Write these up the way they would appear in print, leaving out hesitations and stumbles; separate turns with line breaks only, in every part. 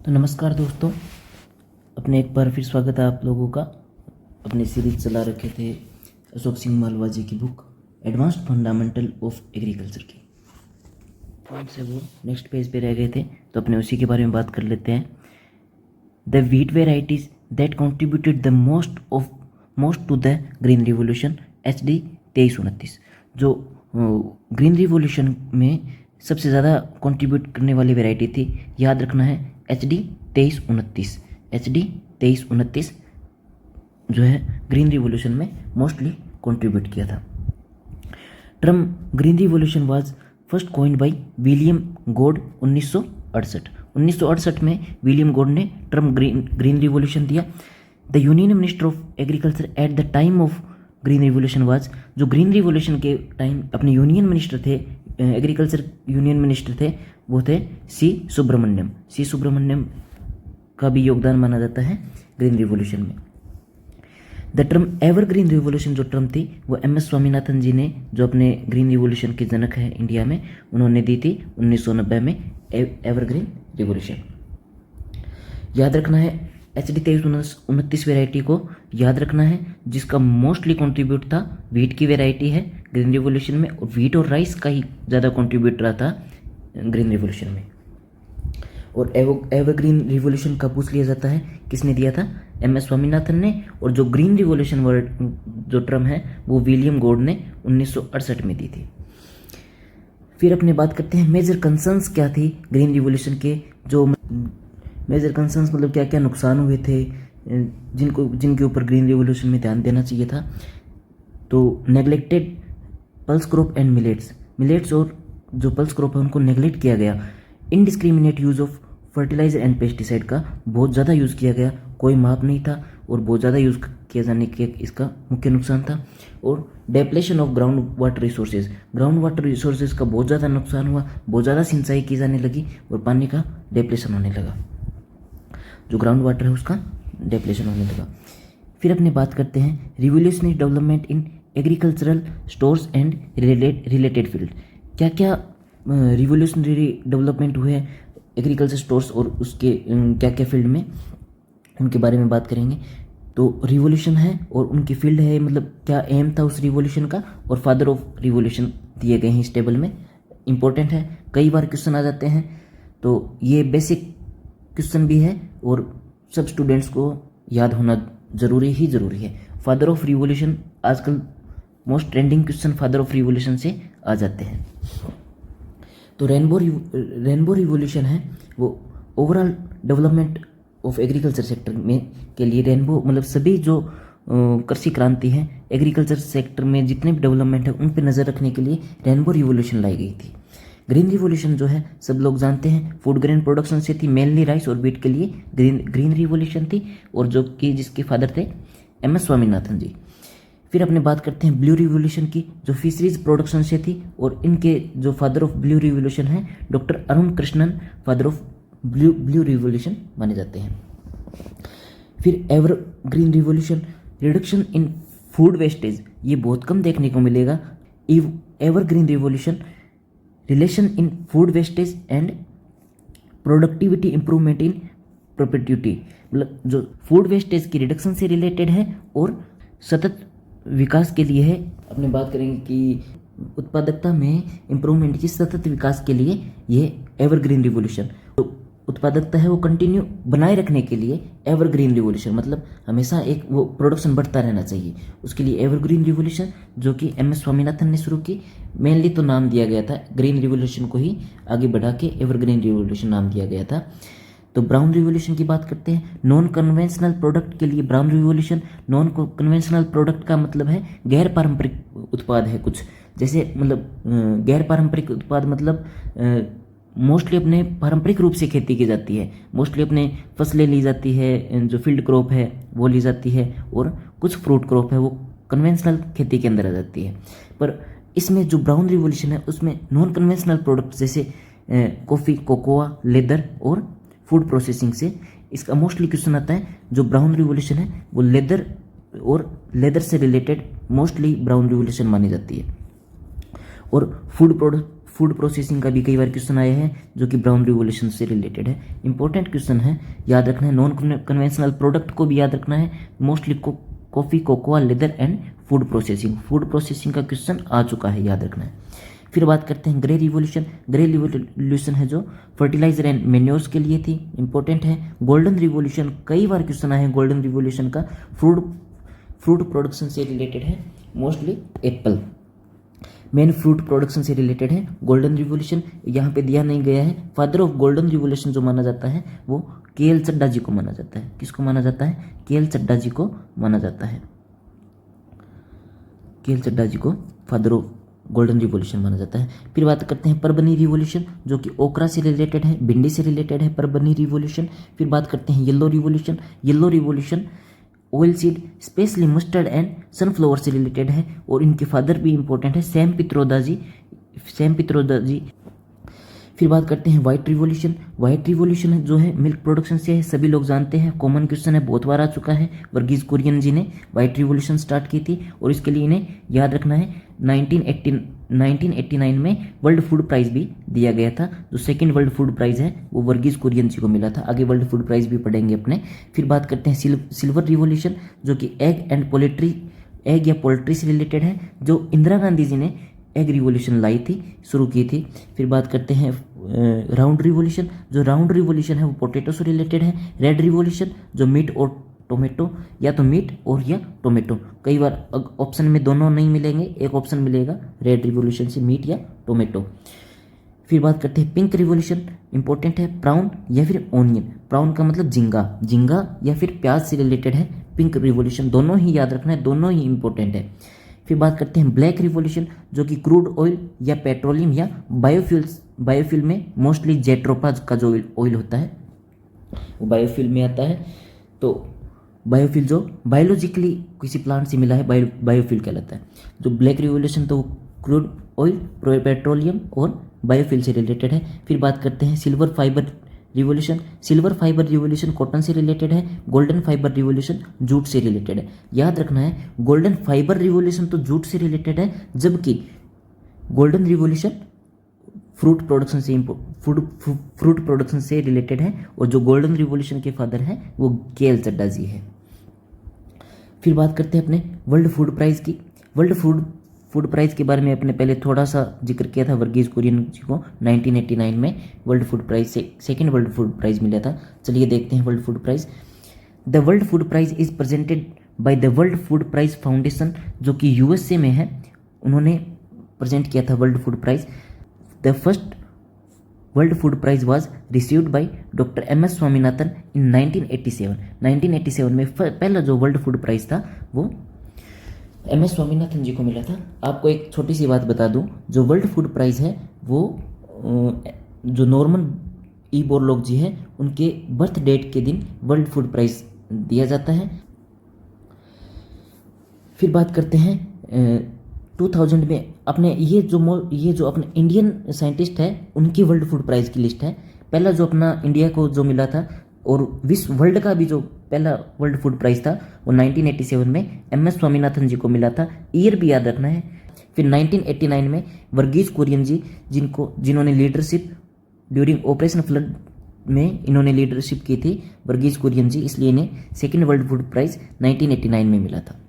तो नमस्कार दोस्तों, अपने एक बार फिर स्वागत है आप लोगों का। अपने सीरीज चला रखे थे अशोक सिंह मालवा जी की book advanced fundamental of agriculture की। पॉइंट से वो नेक्स्ट पेज पे रह गए थे, तो अपने उसी के बारे में बात कर लेते हैं। The wheat varieties that contributed the most to the green revolution HD 2329। जो ग्रीन रिवोल्यूशन में सबसे ज़्यादा कंट्रीब्यूट करने वाली वैरायटी थी, याद रखना है HD 2329। HD 2329 जो है ग्रीन रिवोल्यूशन में मोस्टली कंट्रीब्यूट किया था। Term green revolution was first coined by William God 1968 में विलियम गॉड ने टर्म ग्रीन रिवोल्यूशन दिया। The union minister of agriculture at the time of green revolution was, जो green revolution के time अपने union minister थे, agriculture union minister थे, वो थे सी सुब्रमण्यम का भी योगदान माना जाता है ग्रीन रिवोल्यूशन में। द टर्म एवरग्रीन रिवोल्यूशन जो टर्म थी वो MS स्वामीनाथन जी ने, जो अपने ग्रीन रिवोल्यूशन के जनक हैं इंडिया में, उन्होंने दी थी 1990 में एवरग्रीन रिवोल्यूशन। याद रखना है HD 2329 वेराइटी को याद रखना है, जिसका मोस्टली कंट्रीब्यूट था वीट की वेराइटी है ग्रीन रिवोल्यूशन में, और वीट और राइस का ही ज़्यादा कंट्रीब्यूट रहा था ग्रीन रिवोल्यूशन में। और एवरग्रीन रिवोल्यूशन का पूछ लिया जाता है किसने दिया था, MS स्वामीनाथन ने, और जो ग्रीन रिवोल्यूशन वर्ड जो टर्म है वो विलियम गॉड ने 1968 में दी थी। फिर अपने बात करते हैं मेजर कंसर्न्स क्या थी ग्रीन रिवोल्यूशन के। जो मेजर कंसर्न्स मतलब क्या क्या नुकसान हुए थे जिनके ऊपर ग्रीन रिवोल्यूशन में ध्यान देना चाहिए था। तो neglected pulse crop and millets और जो पल्स क्रॉप है उनको नेग्लेक्ट किया गया। Indiscriminate use of fertiliser and pesticide का बहुत ज़्यादा यूज़ किया गया, कोई माप नहीं था और बहुत ज़्यादा यूज़ किया जाने के इसका मुख्य नुकसान था। और depletion of ground water resources का बहुत ज़्यादा नुकसान हुआ, बहुत ज़्यादा सिंचाई की जाने लगी और पानी का डेप्लेशन होने लगा, जो ग्राउंड वाटर है उसका डेप्लेशन होने लगा। फिर अपने बात करते हैं revolutionary development in agricultural stores and related field. क्या क्या रिवोल्यूशनरी डेवलपमेंट हुए एग्रीकल्चर स्टोर्स और उसके क्या क्या फील्ड में, उनके बारे में बात करेंगे। तो रिवोल्यूशन है और उनकी फील्ड है, मतलब क्या एम था उस रिवोल्यूशन का, और फादर ऑफ रिवोल्यूशन दिए गए हैं इस टेबल में। इंपॉर्टेंट है, कई बार क्वेश्चन आ जाते हैं, तो ये बेसिक क्वेश्चन भी है और सब स्टूडेंट्स को याद होना ज़रूरी है। फादर ऑफ रिवोल्यूशन आजकल most trending question father of revolution से आ जाते हैं। तो रेनबो रिवोल्यूशन है वो overall development of agriculture sector में के लिए रेनबो मतलब सभी जो कृषि क्रांति है एग्रीकल्चर सेक्टर में जितने भी डेवलपमेंट है उन पर नज़र रखने के लिए रेनबो रिवोल्यूशन लाई गई थी। ग्रीन रिवोल्यूशन जो है सब लोग जानते हैं फूड ग्रेन प्रोडक्शन से थी, मेनली राइस और व्हीट के लिए ग्रीन रिवोल्यूशन थी, और जो कि जिसके फादर थे MS स्वामीनाथन जी। फिर अपने बात करते हैं ब्लू रिवोल्यूशन की, जो फिशरीज प्रोडक्शन से थी, और इनके जो फादर ऑफ ब्लू रिवोल्यूशन है doctor Arun Krishnan father of blue revolution माने जाते हैं। फिर evergreen revolution reduction in food wastage, ये बहुत कम देखने को मिलेगा। Evergreen revolution relation in food wastage and productivity improvement in productivity, मतलब जो फूड वेस्टेज की रिडक्शन से रिलेटेड है और सतत विकास के लिए है। अपने बात करेंगे कि उत्पादकता में इंप्रूवमेंट की सतत विकास के लिए ये एवरग्रीन रिवोल्यूशन, तो उत्पादकता है वो कंटिन्यू बनाए रखने के लिए एवरग्रीन रिवोल्यूशन, मतलब हमेशा एक वो प्रोडक्शन बढ़ता रहना चाहिए, उसके लिए एवरग्रीन रिवोल्यूशन जो कि MS स्वामीनाथन ने शुरू की। मेनली तो नाम दिया गया था ग्रीन रिवोल्यूशन को ही आगे बढ़ा के एवरग्रीन रिवोल्यूशन नाम दिया गया था। तो ब्राउन रिवोल्यूशन की बात करते हैं, नॉन कन्वेंशनल प्रोडक्ट के लिए brown revolution. Non conventional product का मतलब है गैर पारंपरिक उत्पाद है कुछ, जैसे मतलब गैर पारंपरिक उत्पाद मतलब मोस्टली अपने पारंपरिक रूप से खेती की जाती है, मोस्टली अपने फसलें ली जाती है, जो फील्ड क्रॉप है वो ली जाती है, और कुछ फ्रूट क्रॉप है वो कन्वेंशनल खेती के अंदर आ जाती है। पर इसमें जो ब्राउन रिवोल्यूशन है उसमें नॉन कन्वेंशनल प्रोडक्ट जैसे कॉफ़ी, कोकोआ, लेदर और फूड प्रोसेसिंग से इसका मोस्टली क्वेश्चन आता है। जो ब्राउन रिवोल्यूशन है वो लेदर से रिलेटेड मोस्टली ब्राउन रिवोल्यूशन मानी जाती है। और फूड प्रोसेसिंग का भी कई बार क्वेश्चन आया है जो कि ब्राउन रिवोल्यूशन से रिलेटेड है। इंपॉर्टेंट क्वेश्चन है, याद रखना है। नॉन कन्वेंशनल प्रोडक्ट को भी याद रखना है। Mostly coffee, cocoa, leather and food processing का क्वेश्चन आ चुका है, याद रखना है। फिर बात करते हैं ग्रे रिवोल्यूशन। ग्रे रिवोल्यूशन है जो फर्टिलाइजर एंड मेन्योर्स के लिए थी, इंपॉर्टेंट है। गोल्डन रिवोल्यूशन, कई बार क्वेश्चन आए हैं गोल्डन रिवोल्यूशन का, फ्रूट प्रोडक्शन से रिलेटेड है, mostly Apple main fruit production से रिलेटेड है गोल्डन रिवोल्यूशन। यहाँ पे दिया नहीं गया है। फादर ऑफ गोल्डन रिवोल्यूशन जो माना जाता है वो के.एल. चड्ढा जी को माना जाता है। किसको माना जाता है? के.एल. चड्ढा जी को माना जाता है। के.एल. चड्ढा जी को फादर ऑफ गोल्डन रिवोल्यूशन माना जाता है। फिर बात करते हैं परबनी रिवोल्यूशन जो कि ओकरा से रिलेटेड है, भिंडी से रिलेटेड है परबनी रिवोल्यूशन। फिर बात करते हैं yellow revolution oil seed specially mustard and sunflower से रिलेटेड है और इनके फादर भी इंपॉर्टेंट है, सैम पित्रोदा जी। फिर बात करते हैं व्हाइट रिवोल्यूशन जो है मिल्क प्रोडक्शन से है, सभी लोग जानते हैं, कॉमन क्वेश्चन है, बहुत बार आ चुका है। वर्गीज कुरियन जी ने व्हाइट रिवोल्यूशन स्टार्ट की थी और इसके लिए इन्हें याद रखना है 1989 में वर्ल्ड फूड प्राइज भी दिया गया था। जो सेकंड वर्ल्ड फूड प्राइज है वो वर्गीज कुरियन जी को मिला था। आगे वर्ल्ड फूड प्राइज भी पढ़ेंगे अपने। फिर बात करते हैं सिल्वर रिवोल्यूशन जो कि एग या पोल्ट्री से रिलेटेड है, जो इंदिरा गांधी जी ने एग रिवोल्यूशन लाई थी, शुरू की थी। फिर बात करते हैं राउंड रिवोल्यूशन है वो पोटैटो से रिलेटेड है। रेड रिवोल्यूशन जो मीट और टोमेटो, या तो मीट और या टोमेटो, कई बार ऑप्शन में दोनों नहीं मिलेंगे, एक ऑप्शन मिलेगा रेड रिवोल्यूशन से मीट या टोमेटो। फिर बात करते हैं पिंक रिवोल्यूशन, इंपॉर्टेंट है, प्राउन या फिर ऑनियन। प्राउन का मतलब झींगा या फिर प्याज से रिलेटेड है पिंक रिवोल्यूशन, दोनों ही याद रखना है, दोनों ही इंपॉर्टेंट है। फिर बात करते हैं ब्लैक रिवोल्यूशन जो कि क्रूड ऑयल या पेट्रोलियम या बायोफ्यूल में मोस्टली जेट्रोपा का जो ऑयल होता है वो बायोफ्यूल में आता है। तो बायोफ्यूल जो बायोलॉजिकली किसी प्लांट से मिला है बायोफ्यूल कहलाता है। जो ब्लैक रिवोल्यूशन तो क्रूड ऑयल, पेट्रोलियम और बायोफ्यूल से रिलेटेड है। फिर बात करते हैं सिल्वर फाइबर रिवोल्यूशन कॉटन से रिलेटेड है। गोल्डन फाइबर रिवोल्यूशन जूट से रिलेटेड है। याद रखना है गोल्डन फाइबर रिवोल्यूशन तो जूट से रिलेटेड है, जबकि गोल्डन रिवोल्यूशन फ्रूट प्रोडक्शन से रिलेटेड है और जो गोल्डन रिवोल्यूशन के फादर हैं वो के.एल. चड्ढा जी है। फिर बात करते हैं अपने वर्ल्ड फूड प्राइज की। वर्ल्ड फूड प्राइज के बारे में अपने पहले थोड़ा सा जिक्र किया था। वर्गीज कुरियन जी को 1989 में वर्ल्ड फूड प्राइज से सेकेंड वर्ल्ड फूड प्राइज मिला था। चलिए देखते हैं world food prize. The world food prize is presented by the world food prize foundation जो कि यूएसए में है, उन्होंने प्रेजेंट किया था world food prize. The first world food prize was received by doctor M S. Swaminathan in 1987 में पहला जो वर्ल्ड फूड प्राइज था वो एम.एस. स्वामीनाथन जी को मिला था। आपको एक छोटी सी बात बता दूं, जो वर्ल्ड फूड प्राइज है वो जो नॉर्मन ई बोरलॉग जी है उनके बर्थ डेट के दिन वर्ल्ड फूड प्राइज दिया जाता है। फिर बात करते हैं 2000 में अपने ये जो अपने इंडियन साइंटिस्ट है उनकी वर्ल्ड फूड प्राइज की लिस्ट है। पहला जो अपना इंडिया को जो मिला था और विश्व वर्ल्ड का भी जो पहला वर्ल्ड फूड प्राइज था वो 1987 में एम.एस. स्वामीनाथन जी को मिला था। ईयर भी याद रखना है। फिर 1989 में वर्गीज कुरियन जी जिन्होंने लीडरशिप ड्यूरिंग ऑपरेशन फ्लड में इन्होंने लीडरशिप की थी, वर्गीज कुरियन जी, इसलिए इन्हें सेकेंड वर्ल्ड फूड प्राइज 1989 में मिला था।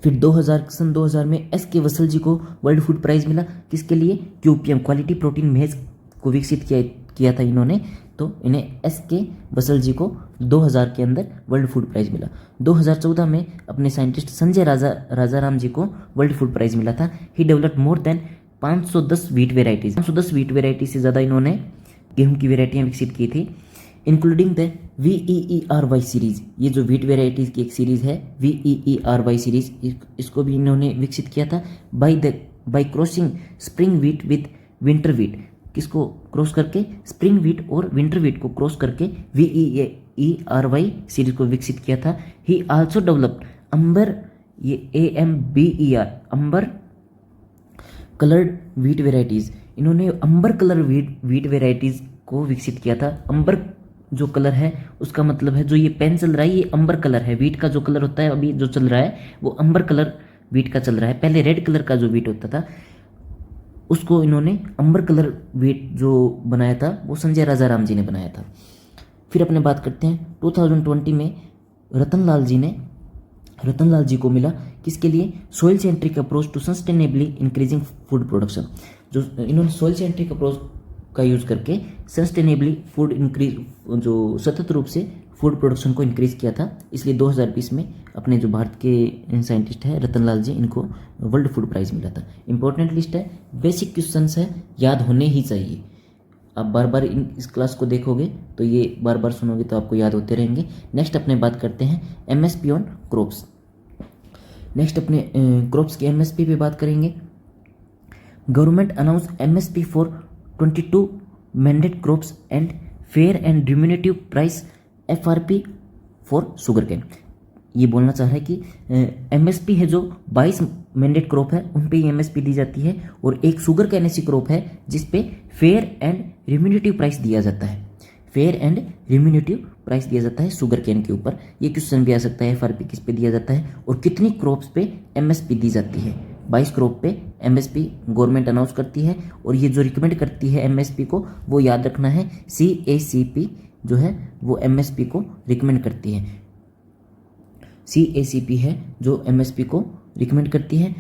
फिर 2000 में एस.के. वसल जी को वर्ल्ड फूड प्राइज मिला। किसके लिए? QPM क्वालिटी प्रोटीन मेज को विकसित किया था इन्होंने, तो इन्हें एस.के. वसल जी को 2000 के अंदर वर्ल्ड फूड प्राइज मिला। 2014 में अपने साइंटिस्ट संजय राजाराम जी को वर्ल्ड फूड प्राइज मिला था। He developed more than 510 wheat varieties, 510 wheat variety से ज़्यादा इन्होंने गेहूं की वेराइटियाँ विकसित की थी, इंक्लूडिंग द VEERY सीरीज। ये जो वीट वेराइटीज़ की एक सीरीज़ है VEERY सीरीज, इसको भी इन्होंने विकसित किया था bye crossing spring wheat with winter wheat. किसको क्रॉस करके? स्प्रिंग वीट और विंटर वीट को क्रॉस करके VEERY सीरीज को विकसित किया था। ही आल्सो डेवलप्ड अंबर, ये AMBER अंबर कलर्ड वीट वेराइटीज़, इन्होंने अंबर कलर वीट वेराइटीज़ को विकसित किया था। अंबर जो कलर है उसका मतलब है जो ये पेन चल रहा है ये अंबर कलर है। वीट का जो कलर होता है अभी जो चल रहा है वो अंबर कलर वीट का चल रहा है। पहले रेड कलर का जो वीट होता था उसको इन्होंने अंबर कलर व्हीट जो बनाया था वो संजय राजा राम जी ने बनाया था। फिर अपने बात करते हैं 2020 में रतनलाल जी को मिला किसके लिए, soil centric approach to sustainably increasing food production. जो इन्होंने सॉइल सेंट्रिक अप्रोच का यूज़ करके सस्टेनेबली फूड इंक्रीज, जो सतत रूप से फूड प्रोडक्शन को इंक्रीज किया था, इसलिए 2020 में अपने जो भारत के साइंटिस्ट है रतनलाल जी, इनको वर्ल्ड फूड प्राइज मिला था। इंपॉर्टेंट लिस्ट है, बेसिक क्वेश्चंस है, याद होने ही चाहिए। आप बार बार इस क्लास को देखोगे तो ये बार बार सुनोगे तो आपको याद होते रहेंगे। नेक्स्ट अपने बात करते हैं एमएसपी ऑन क्रॉप्स। नेक्स्ट अपने क्रॉप्स की एमएसपी पे बात करेंगे। Government announce MSP for 22 mandate crops and fair and remunerative price FRP for sugar cane. ये बोलना चाह रहा है कि एमएसपी है जो 22 मैंडेट क्रॉप है उन पे एमएसपी दी जाती है, और एक शुगर कैन ऐसी क्रॉप है जिस पे फेयर एंड रिम्यूनेटिव प्राइस दिया जाता है। फेयर एंड रिम्यूनेटिव प्राइस दिया जाता है शुगर केन के ऊपर। ये क्वेश्चन भी आ सकता है, एफआरपी किस पे दिया जाता है और कितनी क्रॉप्स पे एमएसपी दी जाती है। 22 क्रॉप पे एमएसपी गवर्नमेंट अनाउंस करती है, और ये जो रिकमेंड करती है एमएसपी को वो याद रखना है, CACP जो है वो एमएसपी को रिकमेंड करती है। CACP है जो एमएसपी को रिकमेंड करती है।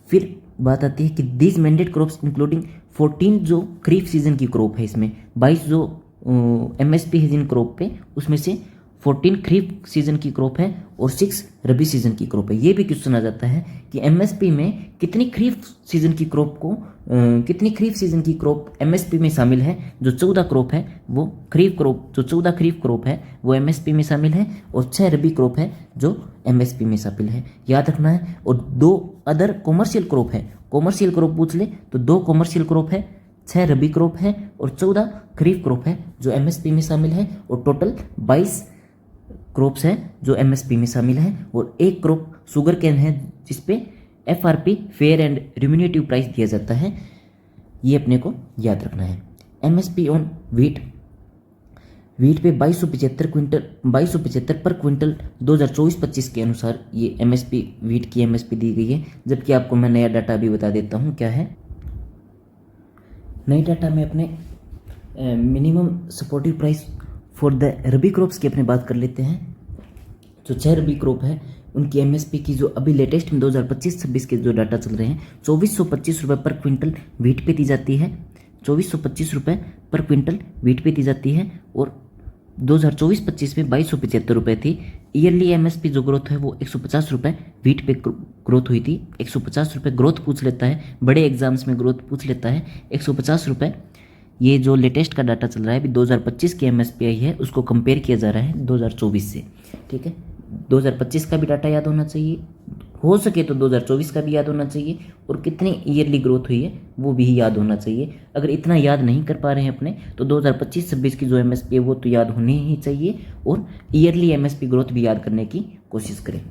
फिर बात आती है कि दीज मैंडेट क्रॉप्स इंक्लूडिंग 14 जो खरीफ सीजन की क्रॉप है, इसमें 22 जो एमएसपी है जिन क्रॉप पे, उसमें से 14 खरीफ सीजन की क्रॉप है और 6 रबी सीजन की क्रॉप है। ये भी क्वेश्चन आ जाता है कि एमएसपी में कितनी खरीफ सीजन की क्रॉप एमएसपी में शामिल है। जो 14 क्रॉप है वो खरीफ क्रॉप, जो 14 खरीफ क्रॉप है वो एमएसपी में शामिल है, और 6 रबी क्रॉप है जो एमएसपी में शामिल है, याद रखना है। और 2 अदर कॉमर्शियल क्रॉप है, कॉमर्शियल क्रॉप पूछ ले तो 2 कॉमर्शियल क्रॉप है, 6 रबी क्रॉप है और 14 खरीफ क्रॉप है जो एमएसपी में शामिल है, और टोटल 22 क्रॉप्स है जो एमएसपी में शामिल है, और एक क्रॉप शुगर केन है जिसपे FRP fair and remunerative price दिया जाता है। ये अपने को याद रखना है। एमएसपी ऑन व्हीट पे 2275 पर क्विंटल 2024-25 के अनुसार ये एमएसपी व्हीट की एमएसपी दी गई है। जबकि आपको मैं नया डाटा भी बता देता हूँ क्या है। नए डाटा में अपने minimum supportive price for the rabi crops की अपने बात कर लेते हैं। जो 6 रबी क्रॉप है उनकी एमएसपी की जो अभी लेटेस्ट में 2025-26 के जो डाटा चल रहे हैं 2425 रुपये पर क्विंटल व्हीट पे दी जाती है। 2425 रुपये पर क्विंटल व्हीट पे दी जाती है, और 2024-25 में 2275 रुपये थी। ईयरली एमएसपी जो ग्रोथ है वो 150 रुपये व्हीट पे ग्रोथ हुई थी। 150 रुपये ग्रोथ पूछ लेता है, बड़े एग्जाम्स में ग्रोथ पूछ लेता है। 150 रुपये ये जो लेटेस्ट का डाटा चल रहा है अभी 2025 की एमएसपी आई है, उसको कंपेयर किया जा रहा है 2024 से। ठीक है, 2025 का भी डाटा याद होना चाहिए, हो सके तो 2024 का भी याद होना चाहिए, और कितनी ईयरली ग्रोथ हुई है वो भी याद होना चाहिए। अगर इतना याद नहीं कर पा रहे हैं अपने तो 2025-26 की जो एमएसपी है वो तो याद होनी ही चाहिए, और ईयरली एमएसपी ग्रोथ भी याद करने की कोशिश करें।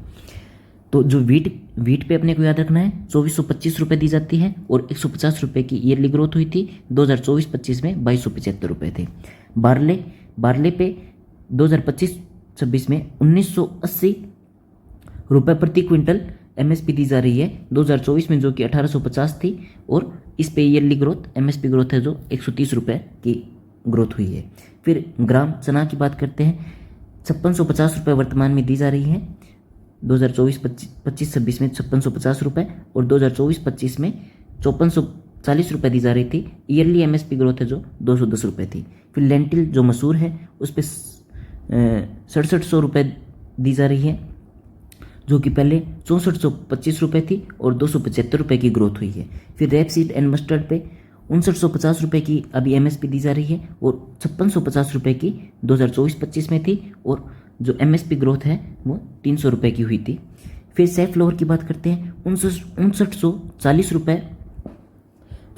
तो जो व्हीट पे अपने को याद रखना है 2425 रुपये दी जाती है, और 150 रुपये की ईयरली ग्रोथ हुई थी। 2024-25 में 2275 रुपये थे। बारले पे 2025-26 में 1980 रुपये प्रति क्विंटल एमएसपी दी जा रही है 2024 में, जो कि 1850 थी, और इस पे ईयरली ग्रोथ एमएसपी ग्रोथ है जो 130 रुपये की ग्रोथ हुई है। फिर ग्राम चना की बात करते हैं। 5650 रुपये वर्तमान में दी जा रही है 2024-25-26 में 5650 रुपये, और 2024-25 में 5440 रुपये दी जा रही थी। ईयरली एमएसपी ग्रोथ है जो 210 रुपये थी। फिर लेंटिल जो मसूर है उस पर 6700 रुपये दी जा रही है, जो कि पहले 6425 रुपये थी, और 275 रुपये की ग्रोथ हुई है। फिर रेपसीड एंड मस्टर्ड पे 5950 रुपये की अभी एमएसपी दी जा रही है, और 5650 रुपये की 2024-25 में थी, और जो एमएसपी ग्रोथ है वो 300 रुपये की हुई थी। फिर सेफ फ्लोवर की बात करते हैं। 5940 रुपये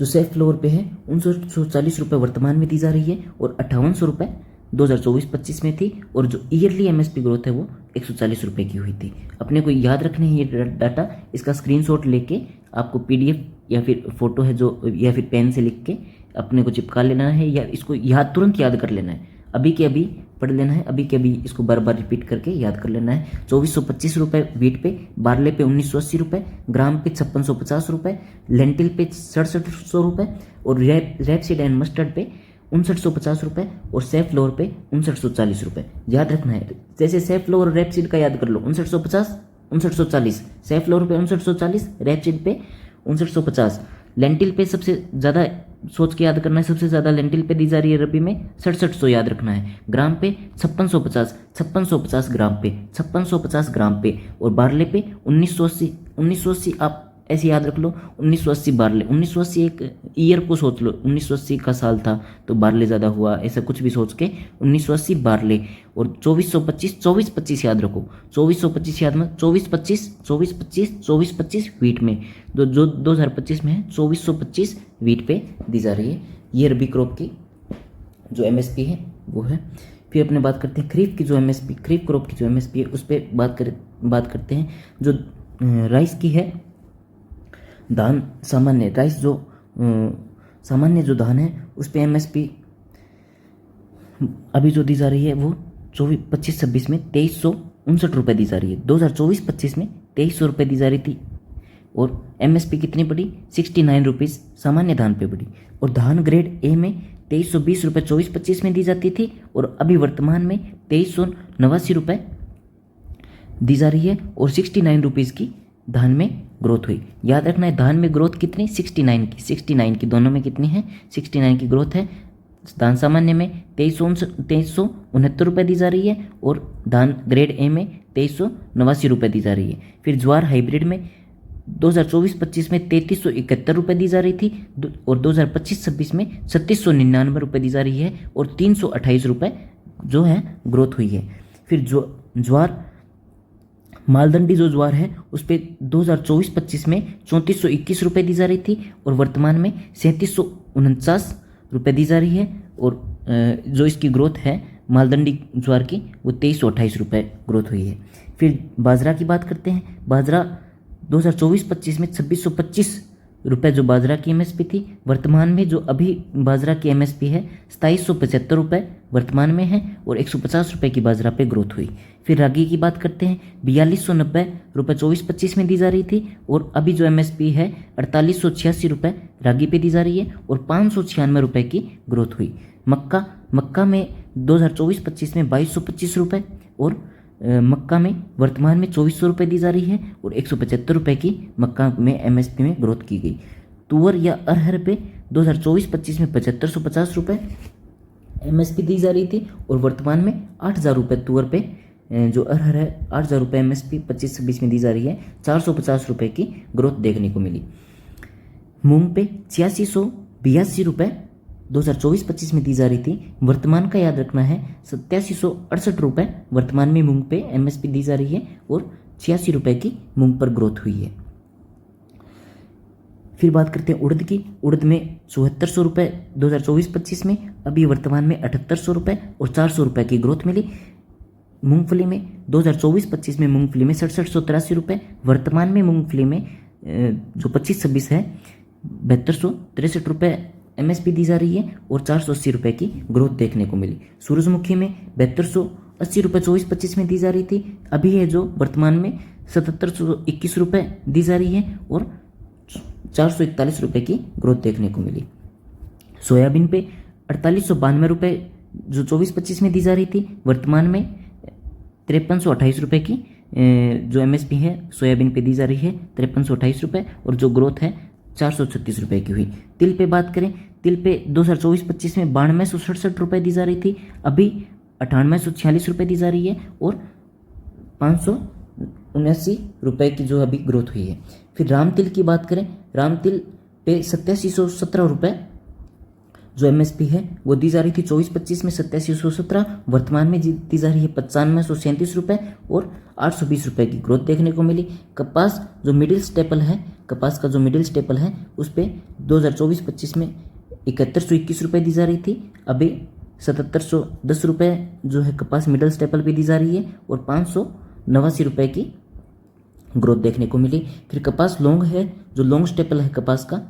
जो सेफ फ्लोवर पे है 5940 रुपये वर्तमान में दी जा रही है, और 5800 रुपये 2024-25 में थी, और जो ईयरली एमएसपी ग्रोथ है वो 140 रुपये की हुई थी। अपने को याद रखने हैं ये डाटा, इसका स्क्रीनशॉट लेके आपको पीडीएफ या फिर फोटो है जो, या फिर पेन से लिख के अपने को चिपका लेना है, या इसको तुरंत याद कर लेना है। अभी के अभी पढ़ लेना है, अभी के अभी इसको बार बार रिपीट करके याद कर लेना है। 2425 रुपये वीट पे, बार्ले पे 1980 रुपये, ग्राम पे 5650 रुपये, लेंटिल पे 6700 रुपये और रैपसीड एंड मस्टर्ड पे 5950 रुपये और सेफ फ्लोर पे 5940 रुपये। याद रखना है, जैसे सेफ फ्लोर और रैपसीड का याद कर लो, 5950 5940, सेफ फ्लोर पे 5940, रैपसीड पे 5950। लेंटिल पे सबसे ज़्यादा सोच के याद करना है, सबसे ज़्यादा लेंटिल पे दी जा रही है रबी में 6700 याद रखना है। ग्राम पे 5650 ग्राम पे, 5650 ग्राम पे और बार्ले पे 1980 आप ऐसे याद रख लो, 1980 बार्ले, 1980 एक ईयर को सोच लो, 1980 का साल था तो बार्ले ज़्यादा हुआ, ऐसा कुछ भी सोच के 1980 बार्ले। और 2425 याद रखो, 2425 याद में 2425 वीट में, जो 2025 में है 2425 वीट पे दी जा रही है। ये रबी क्रॉप की जो एमएसपी है वो है। फिर अपने बात करते हैं खरीफ की जो एमएसपी, खरीफ क्रॉप की जो एमएसपी है उस पर बात करते हैं। जो राइस की है, धान सामान्य राइस जो सामान्य जो धान है उस पे एमएसपी अभी जो दी जा रही है वो 25-26 में 2359 रुपये दी जा रही है। 2024-25 में 2300 रुपये दी जा रही थी और एमएसपी कितनी बढ़ी, 69 रुपीज़ सामान्य धान पे बढ़ी। और धान ग्रेड ए में 2320 रुपये 24-25 में दी जाती थी और अभी वर्तमान में 2389 रुपये दी जा रही है और 69 रुपीज़ की धान में ग्रोथ हुई। याद रखना है धान में ग्रोथ कितनी, 69 की दोनों में कितनी है, 69 की ग्रोथ है। धान सामान्य में 2369 रुपये दी जा रही है और धान ग्रेड ए में 2389 रुपये दी जा रही है। फिर ज्वार हाइब्रिड में 2024-25 में 3371 रुपये दी जा रही थी और 2025-26 में 3699 रुपये दी जा रही है और 328 रुपये जो है ग्रोथ हुई है। फिर ज्वार मालदंडी जो ज्वार है उस पर 2024-25 में 3421 रुपये दी जा रही थी और वर्तमान में 3749 रुपये दी जा रही है और जो इसकी ग्रोथ है मालदंडी ज्वार की वो 2328 रुपये ग्रोथ हुई है। फिर बाजरा की बात करते हैं। बाजरा 2024-25 में 2625 रुपये जो बाजरा की एमएसपी थी, वर्तमान में जो अभी बाजरा की एमएसपी है 2775 रुपये वर्तमान में है और 150 रुपये की बाजरा पे ग्रोथ हुई। फिर रागी की बात करते हैं। 4290 रुपये 24-25 में दी जा रही थी और अभी जो एमएसपी है 4886 रुपये रागी पे दी जा रही है और 596 रुपये की ग्रोथ हुई। मक्का में 2024-25 में 2225 रुपये और मक्का में वर्तमान में 2400 रुपये दी जा रही है और 175 रुपये की मक्का में एमएसपी में ग्रोथ की गई। तुअर या अरहर पे 2024-25 में 7550 रुपये एमएसपी दी जा रही थी और वर्तमान में 8000 रुपये तुअर पे जो अरहर है 8000 रुपये एमएसपी 25-26 में दी जा रही है, 450 रुपये की ग्रोथ देखने को मिली। मूंग पे 8682 रुपये 2024-25 में दी जा रही थी, वर्तमान का याद रखना है 8768 रुपये वर्तमान में मूंग पे एमएसपी दी जा रही है और 86 रुपये की मूंग पर ग्रोथ हुई है। फिर बात करते हैं उड़द की। उड़द में 7400 रुपये 2024-25 में, अभी वर्तमान में 7800 रुपये और 400 रुपये की ग्रोथ मिली। मूंगफली में 2024-25 में मूंगफली में 6783 रुपये, वर्तमान में मूंगफली में जो 25-26 है 7263 रुपये एमएसपी दी जा रही है और 480 रुपये की ग्रोथ देखने को मिली। सूरजमुखी में 7280 रुपये 24-25 में दी जा रही थी, अभी है जो वर्तमान में 7721 रुपये दी जा रही है और 441 रुपये की ग्रोथ देखने को मिली। सोयाबीन पे 4892 रुपये जो 24-25 में दी जा रही थी, वर्तमान में 5328 रुपये की जो एमएसपी है सोयाबीन पे दी जा रही है 5328 रुपये और जो ग्रोथ है 436 रुपये की हुई। तिल पे बात करें, तिल पे 2024-25 में 9267 रुपये दी जा रही थी, अभी 9846 रुपये दी जा रही है और 579 रुपये की जो अभी ग्रोथ हुई है। फिर राम तिल की बात करें, राम तिल पे 8717 रुपये जो एमएसपी है वो दी जा रही थी 24-25 में 8717, वर्तमान में दी जा रही है 9537 रुपये और 820 रुपये की ग्रोथ देखने को मिली। कपास जो मिडिल स्टेपल है, कपास का जो मिडिल स्टेपल है उस पर 2024-25 में 7121 रुपये दी जा रही थी, अभी 7710 रुपये जो है कपास मिडिल स्टेपल पे दी जा रही है और 589 रुपये की ग्रोथ देखने को मिली। फिर कपास लॉन्ग है, जो लॉन्ग स्टेपल है कपास का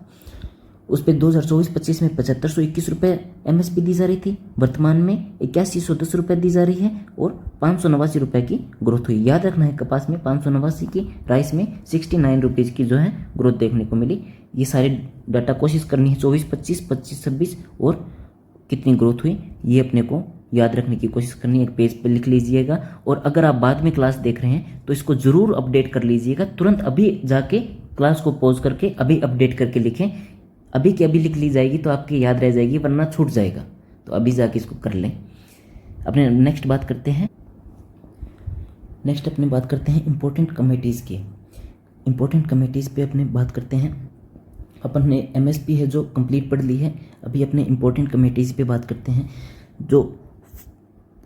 उस पर 2024-25 में 7521 रुपये MSP दी जा रही थी, वर्तमान में 8110 रुपये दी जा रही है और 589 रुपये की ग्रोथ हुई। याद रखना है कपास में 589 की, राइस में 69 रुपीज़ की जो है ग्रोथ देखने को मिली। ये सारे डाटा कोशिश करनी है 24-25, 25-26 और कितनी ग्रोथ हुई ये अपने को याद रखने की कोशिश करनी है, एक पेज पर लिख लीजिएगा। और अगर आप बाद में क्लास देख रहे हैं तो इसको ज़रूर अपडेट कर लीजिएगा, तुरंत अभी जाके क्लास को पॉज करके अभी अपडेट करके लिखें, अभी की अभी लिख ली जाएगी तो आपकी याद रह जाएगी, वरना छूट जाएगा। तो अभी जाके इसको कर लें। अपने नेक्स्ट बात करते हैं इम्पोर्टेंट कमेटीज़ की। इम्पोर्टेंट कमेटीज़ पे अपने बात करते हैं। अपन ने MSP है जो कंप्लीट पढ़ ली है, अभी अपने इम्पोर्टेंट कमेटीज़ पे बात करते हैं। जो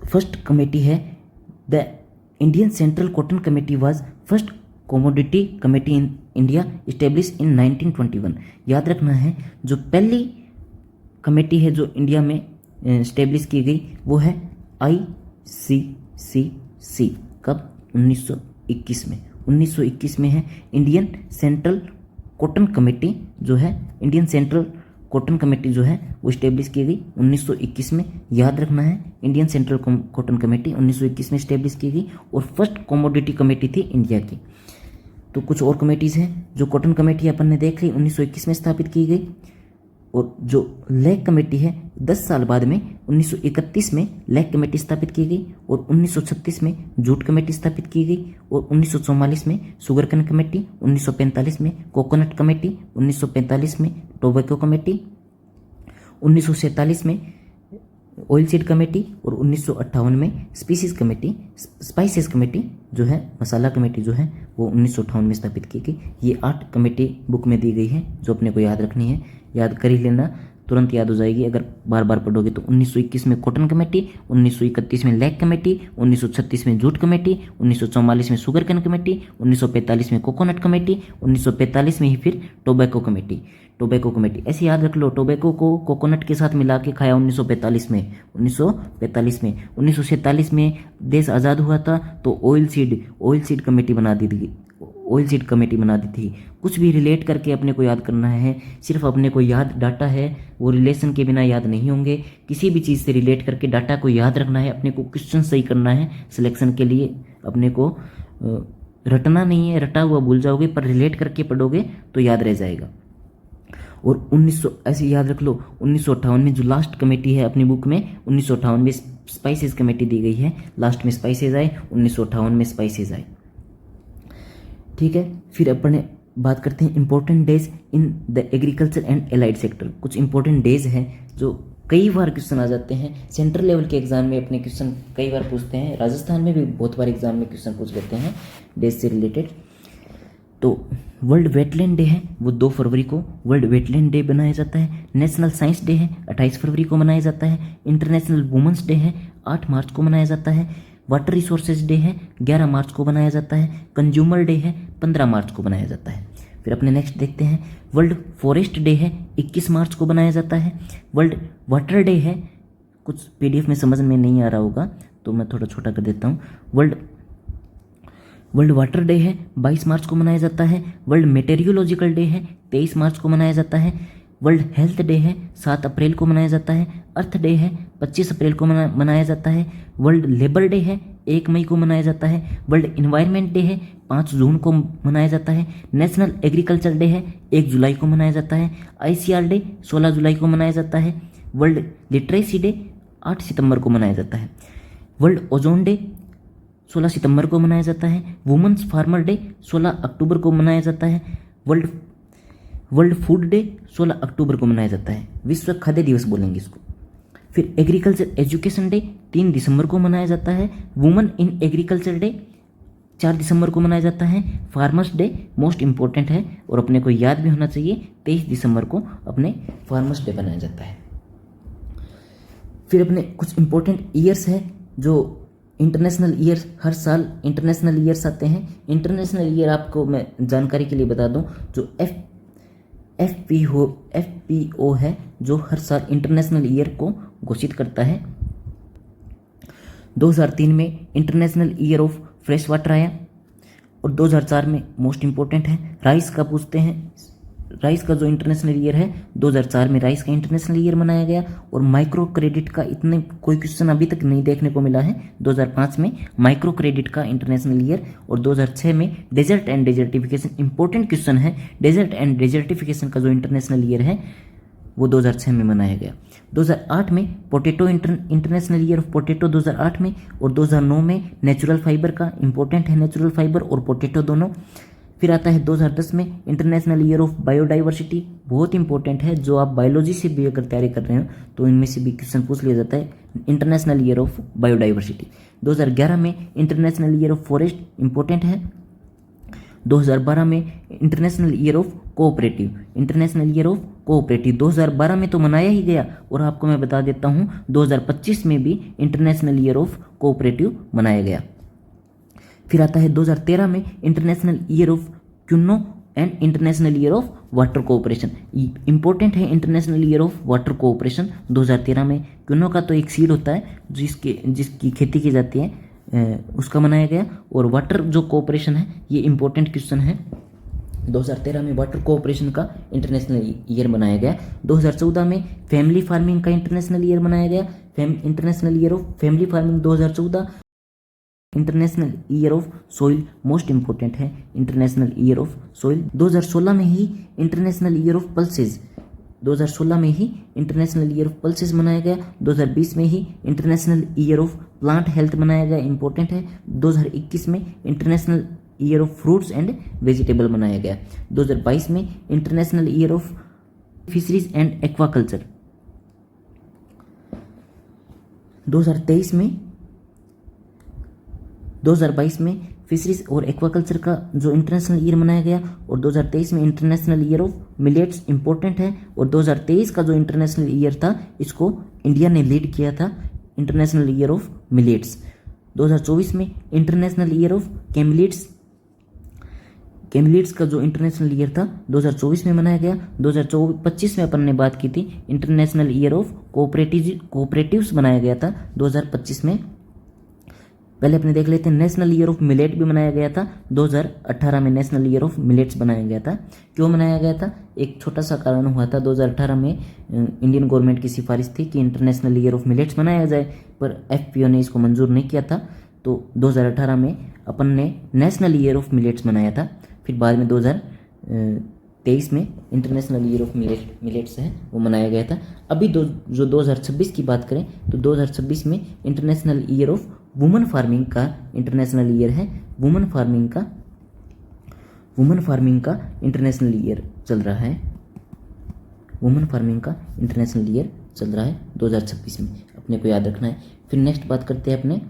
फर्स्ट कमेटी है, the Indian central cotton committee was first commodity committee in India establish in 1921। याद रखना है जो पहली कमेटी है जो इंडिया में इस्टेब्लिश की गई वो है ICCC। कब? 1921 में। 1921 में है इंडियन सेंट्रल कॉटन कमेटी जो है, इंडियन सेंट्रल कॉटन कमेटी जो है वो इस्टेब्लिश की गई 1921 में। याद रखना है इंडियन सेंट्रल कॉटन कमेटी 1921 में इस्टेब्लिश की गई और फर्स्ट कमोडिटी कमेटी थी इंडिया की। तो कुछ और कमेटीज़ हैं। जो कॉटन कमेटी अपन ने देख ली 1921 में स्थापित की गई, और जो लेग कमेटी है 10 साल बाद में 1931 में लेग कमेटी स्थापित की गई और 1936 में जूट कमेटी स्थापित की गई और 1944 में शुगरकेन कमेटी, 1945 में कोकोनट कमेटी, 1945 में टोबैको कमेटी, 1947 में ऑयल सीड कमेटी और 1958 में स्पाइसेस कमेटी जो है, मसाला कमेटी जो है वो 1958 में स्थापित की गई। ये 8 कमेटी बुक में दी गई है जो अपने को याद रखनी है, याद कर ही लेना, तुरंत याद हो जाएगी अगर बार बार पढ़ोगे तो। 1921 में कॉटन कमेटी, 1931 में लेग कमेटी, 1936 में जूट कमेटी, 1944 में शुगरकेन कमेटी, 1945 में कोकोनट कमेटी, 1945 में ही फिर टोबैको कमेटी ऐसे याद रख लो। टोबैको को कोकोनट के साथ मिला के खाया 1945 में। 1947 में देश आज़ाद हुआ था तो ऑयल सीड कमेटी बना दी थी। कुछ भी रिलेट करके अपने को याद करना है, सिर्फ अपने को याद डाटा है वो रिलेशन के बिना याद नहीं होंगे। किसी भी चीज़ से रिलेट करके डाटा को याद रखना है, अपने को क्वेश्चन सही करना है सिलेक्शन के लिए। अपने को रटना नहीं है, रटा हुआ भूल जाओगे, पर रिलेट करके पढ़ोगे तो याद रह जाएगा। और 1900 ऐसे याद रख लो 1958 में जो लास्ट कमेटी है अपनी बुक में, 1958 में स्पाइसेस कमेटी दी गई है, लास्ट में स्पाइसेस आए, 1958 में स्पाइसेस आए। ठीक है, फिर अपन बात करते हैं important days in the agriculture and allied sector. कुछ इंपॉर्टेंट डेज हैं जो कई बार क्वेश्चन आ जाते हैं, सेंट्रल लेवल के एग्जाम में अपने क्वेश्चन कई बार पूछते हैं, राजस्थान में भी बहुत बार एग्जाम में क्वेश्चन पूछ लेते हैं डेज से रिलेटेड। तो वर्ल्ड वेटलैंड डे है वो 2 फरवरी को वर्ल्ड वेटलैंड डे मनाया जाता है। नेशनल साइंस डे है 28 फरवरी को मनाया जाता है। इंटरनेशनल वुमेंस डे है 8 मार्च को मनाया जाता है। वाटर रिसोर्सेज डे है 11 मार्च को मनाया जाता है। कंज्यूमर डे है 15 मार्च को मनाया जाता है। फिर अपने नेक्स्ट देखते हैं, वर्ल्ड फॉरेस्ट डे है 21 मार्च को मनाया जाता है। वर्ल्ड वाटर डे है, कुछ PDF में समझ में नहीं आ रहा होगा तो मैं थोड़ा छोटा कर देता हूँ। वर्ल्ड वाटर डे है 22 मार्च को मनाया जाता है। वर्ल्ड मेटेरियोलॉजिकल डे है 23 मार्च को मनाया जाता है। वर्ल्ड हेल्थ डे है 7 अप्रैल को मनाया जाता है। अर्थ डे है 25 अप्रैल को मनाया जाता है। वर्ल्ड लेबर डे है 1 मई को मनाया जाता है। वर्ल्ड इन्वायरमेंट डे है 5 जून को मनाया जाता है। नेशनल एग्रीकल्चर डे है 1 जुलाई को मनाया जाता है। ICR डे 16 जुलाई को मनाया जाता है। वर्ल्ड लिटरेसी डे 8 सितंबर को मनाया जाता है। वर्ल्ड ओजोन डे 16 सितंबर को मनाया जाता है। वुमेन्स फार्मर डे 16 अक्टूबर को मनाया जाता है। वर्ल्ड फूड डे 16 अक्टूबर को मनाया जाता है। विश्व खाद्य दिवस बोलेंगे इसको। फिर एग्रीकल्चर एजुकेशन डे 3 दिसंबर को मनाया जाता है। वुमेन इन एग्रीकल्चर डे 4 दिसंबर को मनाया जाता है। फार्मर्स डे मोस्ट इंपॉर्टेंट है और अपने को याद भी होना चाहिए, 23 दिसंबर को अपने फार्मर्स डे बनाया जाता है। फिर अपने कुछ इंपॉर्टेंट ईयर्स है जो इंटरनेशनल ईयर, हर साल इंटरनेशनल ईयर्स आते हैं। इंटरनेशनल ईयर आपको मैं जानकारी के लिए बता दूं, जो FPO है जो हर साल इंटरनेशनल ईयर को घोषित करता है। 2003 में international year of fresh water आया और 2004 में मोस्ट इंपॉर्टेंट है राइस का पूछते हैं, राइस का जो इंटरनेशनल ईयर है 2004 में राइस का इंटरनेशनल ईयर मनाया गया। और माइक्रो क्रेडिट का इतने कोई क्वेश्चन अभी तक नहीं देखने को मिला है। 2005 में माइक्रो क्रेडिट का इंटरनेशनल ईयर और 2006 में desert and desertification, important question है। डेजर्ट एंड डेजर्टिफिकेशन का जो इंटरनेशनल ईयर है वो 2006 में मनाया गया। 2008 में potato international year of potato 2008 में, और 2009 में नेचुरल फाइबर का, इंपॉर्टेंट है नेचुरल फाइबर और पोटैटो दोनों। फिर आता है 2010 में इंटरनेशनल ईयर ऑफ बायोडाइवर्सिटी, बहुत इंपॉर्टेंट है। जो आप बायोलॉजी से भी अगर तैयारी कर रहे हो तो इनमें से भी क्वेश्चन पूछ लिया जाता है, इंटरनेशनल ईयर ऑफ बायोडाइवर्सिटी। 2011 में international year of forest, important है। 2012 में international year of cooperative, international year of cooperative 2012 में तो मनाया ही गया। और आपको मैं बता देता हूँ 2025 में भी इंटरनेशनल ईयर ऑफ कोऑपरेटिव मनाया गया। फिर आता है 2013 में international year of quinoa and international year of water cooperation, important है international year of water cooperation 2013 में। क्यूनो का तो एक सीड होता है जिसकी खेती की जाती है, उसका मनाया गया। और वाटर जो कोऑपरेशन है ये इंपॉर्टेंट क्वेश्चन है। 2013 में वाटर कोऑपरेशन का इंटरनेशनल ईयर मनाया गया। 2014 में फैमिली फार्मिंग का इंटरनेशनल ईयर मनाया गया, international year of family farming 2014। International year of soil most important है, इंटरनेशनल ईयर ऑफ सॉइल 2016 में ही इंटरनेशनल ईयर ऑफ पल्सेज, 2016 में ही इंटरनेशनल ईयर ऑफ पल्सेज मनाया गया। 2020 में ही international year of plant health मनाया गया, इंपॉर्टेंट है। 2021 में international year of fruits and vegetable मनाया गया। 2022 में international year of fisheries and aquaculture. 2022 में फिशरीज और एक्वाकल्चर का जो इंटरनेशनल ईयर मनाया गया। और 2023 में international year of millets, important है। और 2023 का जो इंटरनेशनल ईयर था इसको इंडिया ने लीड किया था, इंटरनेशनल ईयर ऑफ मिलेट्स। 2024 में इंटरनेशनल ईयर ऑफ कैमलिट्स का जो इंटरनेशनल ईयर था 2024 में मनाया गया। 2025 में अपन ने बात की थी इंटरनेशनल ईयर ऑफ कोऑपरेटिव्स बनाया गया था 2025 में। पहले अपने देख लेते हैं नेशनल ईयर ऑफ मिलेट भी मनाया गया था 2018 में, नेशनल ईयर ऑफ मिलेट्स बनाया गया था। क्यों मनाया गया था? एक छोटा सा कारण हुआ था 2018 में, इंडियन गवर्नमेंट की सिफारिश थी कि इंटरनेशनल ईयर ऑफ मिलेट्स मनाया जाए, पर एफपीओ ने इसको मंजूर नहीं किया था। तो 2018 में अपन ने नेशनल ईयर ऑफ मिलेट्स मनाया था। फिर बाद में 2023 में इंटरनेशनल ईयर ऑफ मिलेट्स है वो मनाया गया था। अभी जो 2026 की बात करें तो 2026 में international year of woman farming का इंटरनेशनल ईयर है। वुमन फार्मिंग का इंटरनेशनल ईयर चल रहा है, वुमन फार्मिंग का इंटरनेशनल ईयर चल रहा है 2026 में, अपने को याद रखना है। फिर नेक्स्ट बात करते हैं अपने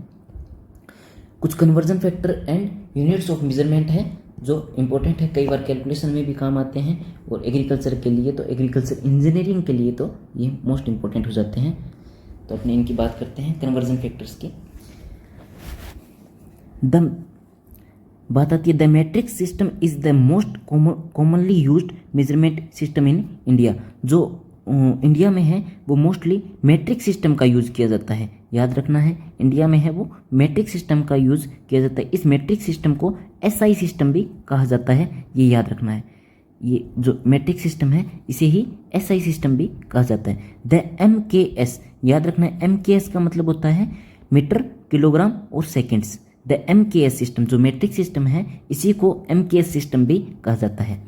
कुछ conversion factor and units of measurement है जो इंपॉर्टेंट है, कई बार कैलकुलेशन में भी काम आते हैं। और एग्रीकल्चर के लिए तो, एग्रीकल्चर इंजीनियरिंग के लिए तो ये मोस्ट इंपॉर्टेंट हो जाते हैं। तो अपने इनकी बात करते हैं कन्वर्जन फैक्टर्स की। बात आती है the matrix system is the most commonly used measurement system in India. जो इंडिया में है वो मोस्टली मैट्रिक सिस्टम का यूज़ किया जाता है, याद रखना है। इंडिया में है वो मैट्रिक सिस्टम का यूज़ किया जाता है। इस मैट्रिक सिस्टम को एसआई सिस्टम भी कहा जाता है, ये याद रखना है। ये जो मैट्रिक सिस्टम है इसे ही एसआई सिस्टम भी कहा जाता है। द एमकेएस, याद रखना है, एमकेएस का मतलब होता है मीटर, किलोग्राम और सेकेंड्स। द एमकेएस सिस्टम जो मैट्रिक सिस्टम है इसी को एमकेएस सिस्टम भी कहा जाता है।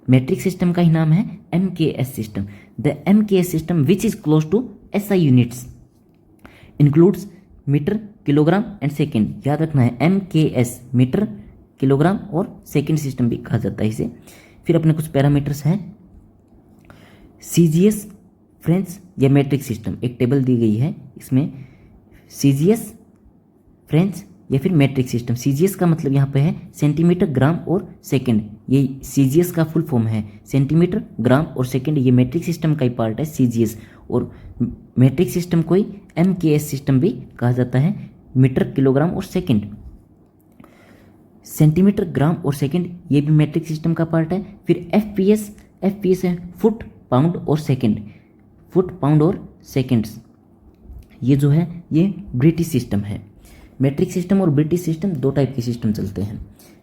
मैट्रिक सिस्टम का ही नाम है MKS system. The MKS system which is close to SI units includes metre, kilogram and second. याद रखना है एमकेएस, मीटर, किलोग्राम और सेकेंड सिस्टम भी कहा जाता है इसे। फिर अपने कुछ पैरामीटर्स हैं। सीजीएस, फ्रेंच या मैट्रिक सिस्टम, एक टेबल दी गई है इसमें सीजीएस, फ्रेंच या फिर मैट्रिक सिस्टम। सीजीएस का मतलब यहाँ पे है सेंटीमीटर, ग्राम और सेकंड, ये सीजीएस का फुल फॉर्म है। सेंटीमीटर, ग्राम और सेकंड ये मैट्रिक सिस्टम का ही पार्ट है सीजीएस। और मैट्रिक सिस्टम को ही एमकेएस सिस्टम भी कहा जाता है, मीटर, किलोग्राम और सेकंड। सेंटीमीटर, ग्राम और सेकंड ये भी मैट्रिक सिस्टम का पार्ट है। फिर एफपीएस, एफपीएस है फुट, पाउंड और सेकंड, फुट, पाउंड और सेकंड्स। ये जो है ये ब्रिटिश सिस्टम है। मैट्रिक सिस्टम और ब्रिटिश सिस्टम दो टाइप के सिस्टम चलते हैं।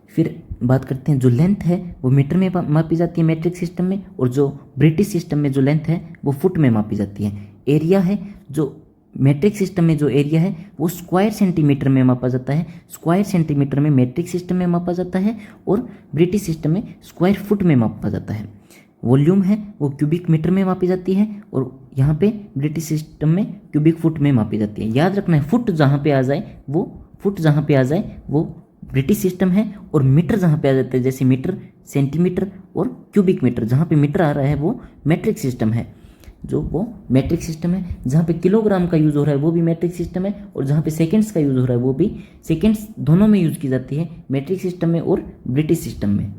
फिर बात करते हैं, जो लेंथ है वो मीटर में मापी जाती है मैट्रिक सिस्टम में, और जो ब्रिटिश सिस्टम में जो लेंथ है वो फुट में मापी जाती है। एरिया है, जो मैट्रिक सिस्टम में जो एरिया है वो स्क्वायर सेंटीमीटर में मापा जाता है, स्क्वायर सेंटीमीटर में मैट्रिक सिस्टम में मापा जाता है, और ब्रिटिश सिस्टम में स्क्वायर फुट में मापा जाता है। वॉल्यूम है वो क्यूबिक मीटर में मापी जाती है, और यहाँ पे ब्रिटिश सिस्टम में क्यूबिक फुट में मापी जाती है। याद रखना है, फुट जहाँ पे आ जाए वो ब्रिटिश सिस्टम है, और मीटर जहाँ पे आ जाता है जैसे मीटर, सेंटीमीटर और क्यूबिक मीटर, जहाँ पे मीटर आ रहा है वो मैट्रिक सिस्टम है, वो मैट्रिक सिस्टम है। जहाँ पे किलोग्राम का यूज़ हो रहा है वो भी मैट्रिक सिस्टम है, और जहाँ पे सेकेंड्स का यूज़ हो रहा है वो भी, सेकेंड्स दोनों में यूज़ की जाती है, मैट्रिक सिस्टम में और ब्रिटिश सिस्टम में।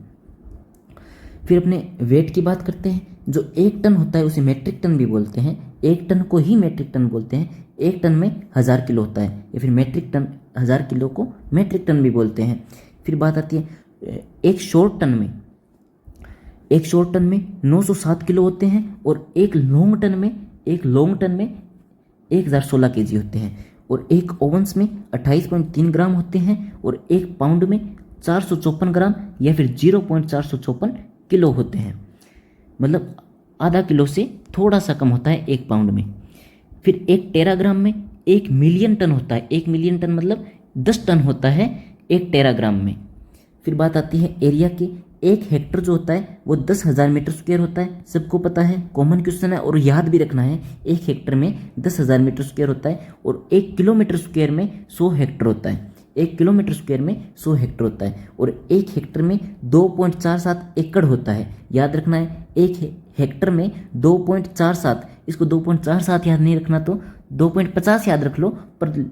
फिर अपने वेट की बात करते हैं। जो 1 टन होता है उसे मैट्रिक टन भी बोलते हैं, 1 टन को ही मैट्रिक टन बोलते हैं। 1 टन में 1000 किलो होता है, या फिर मैट्रिक टन, 1000 किलो को मैट्रिक टन भी बोलते हैं। फिर बात आती है एक शॉर्ट टन में 907 किलो होते हैं, और एक लॉन्ग टन में 1016 केजी होते हैं, और एक ओवंस में 28.3 ग्राम होते हैं, और एक पाउंड में 454 ग्राम या फिर 0.454 किलो होते हैं। मतलब आधा किलो से थोड़ा सा कम होता है एक पाउंड में। फिर एक टेराग्राम में 1 मिलियन टन होता है, 1 मिलियन टन मतलब 10 टन होता है एक टेराग्राम में। फिर बात आती है एरिया की। 1 हेक्टर जो होता है वो 10,000 मीटर स्क्वायर होता है, सबको पता है, कॉमन क्वेश्चन है और याद भी रखना है। 1 हेक्टर में 10,000 मीटर स्क्वायर होता है, और 1 किलोमीटर स्क्वायर में 100 हेक्टर होता है, 1 किलोमीटर स्क्वायर में 100 हेक्टर होता है, और 1 हेक्टर में 2.47 एकड़ होता है। याद रखना है, 1 हेक्टर में 2.47, इसको 2.47 याद नहीं रखना तो 2.50 याद रख लो, पर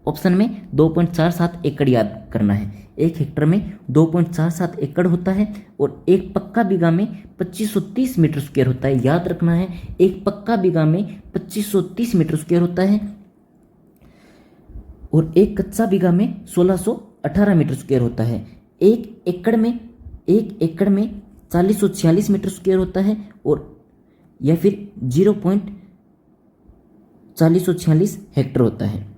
ऑप्शन में 2.47 एकड़ याद करना है। 1 हेक्टर में 2.47 एकड़ होता है, और एक पक्का बीघा में 2530 मीटर स्क्वायर होता है। याद रखना है, एक पक्का बीघा में 2530 मीटर स्क्वायर होता है, और एक कच्चा बीघा में 1618 मीटर स्क्वायर होता है। एक एकड़ में 4046 मीटर स्क्वायर होता है, और या फिर 0.4046 हेक्टर होता है,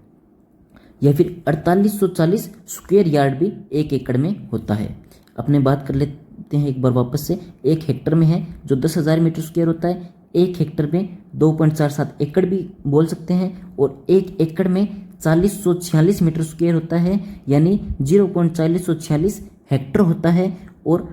या फिर 4840 स्क्वायर यार्ड भी 1 एकड़ में होता है। अपने बात कर लेते हैं एक बार वापस से। 1 हेक्टर में है जो 10,000 मीटर स्क्वायर होता है, 1 हेक्टर में 2.47 एकड़ भी बोल सकते हैं, और 1 एकड़ में 4046 मीटर स्क्वायर होता है, यानी 0.4046 हेक्टर होता है, और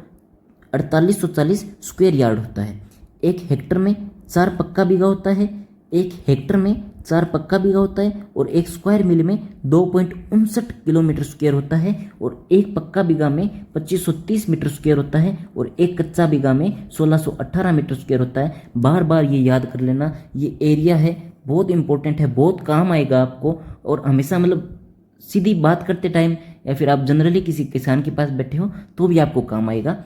4840 स्क्वायर यार्ड होता है। 1 हेक्टर में 4 पक्का बीघा होता है, 1 हेक्टर में 4 पक्का बीघा होता है, और 1 स्क्वायर मील में 2.59 किलोमीटर स्क्वायर होता है, और 1 पक्का बीघा में 2530 मीटर स्क्वायर होता है, और 1 कच्चा बीघा में 1618 मीटर स्क्वायर होता है। बार बार ये याद कर लेना, ये एरिया है, बहुत इंपॉर्टेंट है, बहुत काम आएगा आपको, और हमेशा मतलब सीधी बात करते टाइम या फिर आप जनरली किसी किसान के पास बैठे हो तो भी आपको काम आएगा।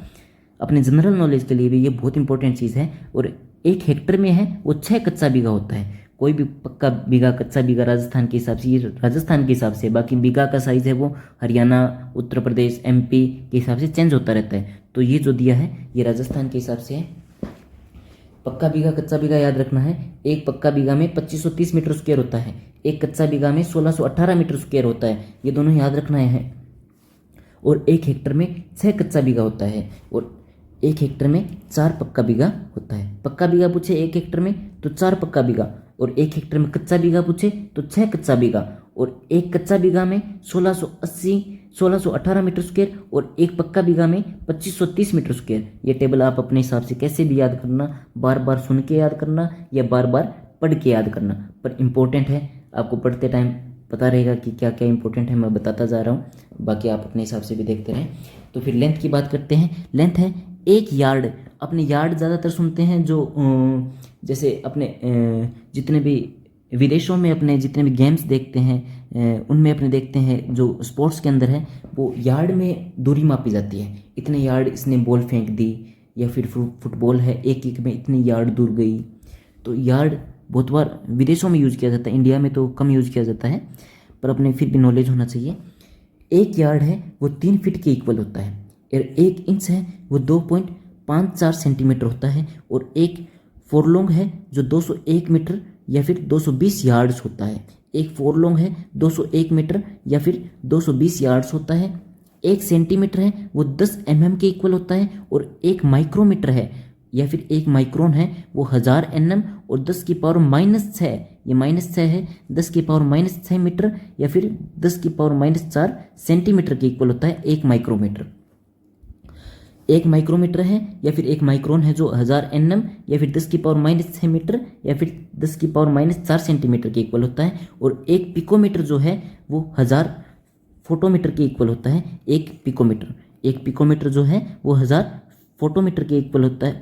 अपने जनरल नॉलेज के लिए भी ये बहुत इंपॉर्टेंट चीज़ है। और 1 हेक्टर में है वो 6 कच्चा बीघा होता है। कोई भी पक्का बीघा, कच्चा बीघा राजस्थान के हिसाब से, ये राजस्थान के हिसाब से, बाकी बीघा का साइज़ है वो हरियाणा, उत्तर प्रदेश, MP के हिसाब से चेंज होता रहता है। तो ये जो दिया है ये राजस्थान के हिसाब से है। पक्का बीघा, कच्चा बीघा याद रखना है। 1 पक्का बीघा में 2530 मीटर स्क्वायर होता है, 1 कच्चा बीघा में 1618 मीटर स्क्वायर होता है, ये दोनों याद रखना है। और 1 हेक्टर में 6 कच्चा बीघा होता है, और 1 हेक्टर में 4 पक्का बीघा होता है। पक्का बीघा पूछे 1 हेक्टर में तो 4 पक्का बीघा, और 1 हेक्टर में कच्चा बीघा पूछे तो 6 कच्चा बीघा, और 1 कच्चा बीघा में 1618 मीटर स्क्वायर, और 1 पक्का बीघा में 2530 मीटर स्क्वायर। ये टेबल आप अपने हिसाब से कैसे भी याद करना, बार बार सुन के याद करना या बार बार पढ़ के याद करना, पर इम्पोर्टेंट है। आपको पढ़ते टाइम पता रहेगा कि क्या क्या इंपॉर्टेंट है, मैं बताता जा रहा हूँ, बाकी आप अपने हिसाब से भी देखते रहें। तो फिर लेंथ की बात करते हैं। लेंथ है 1 यार्ड। अपने यार्ड ज़्यादातर सुनते हैं जो जैसे अपने जितने भी विदेशों में अपने जितने भी गेम्स देखते हैं उनमें अपने देखते हैं जो स्पोर्ट्स के अंदर है वो यार्ड में दूरी मापी जाती है। इतने यार्ड इसने बॉल फेंक दी, या फिर फुटबॉल है 1 किक में इतनी यार्ड दूर गई। तो यार्ड बहुत बार विदेशों में यूज़ किया जाता है, इंडिया में तो कम यूज़ किया जाता है, पर अपने फिर भी नॉलेज होना चाहिए। 1 यार्ड है वो 3 फीट के इक्वल होता है, और 1 इंच है वो 2.54 सेंटीमीटर होता है, और 1 फोरलोंग है जो 201 मीटर या फिर 220 यार्ड्स होता है। 1 फोरलोंग है 201 मीटर या फिर 220 यार्ड्स होता है, 1 सेंटीमीटर है वो 10 mm के इक्वल होता है, और 1 माइक्रोमीटर है या फिर 1 माइक्रोन है वो 1000 nm और 10 की पावर -6, ये -6 है, 10 की पावर -6 मीटर या फिर 10 की पावर -4 सेंटीमीटर के इक्वल होता है 1 माइक्रोमीटर। 1 माइक्रोमीटर है या फिर 1 माइक्रोन है जो 1000 nm या फिर 10 की पावर -6 मीटर या फिर 10 की पावर -4 सेंटीमीटर के इक्वल होता है, और 1 पिकोमीटर जो है वो 1000 फोटोमीटर के इक्वल होता है। 1 पिकोमीटर जो है वो 1000 फोटोमीटर के इक्वल होता है,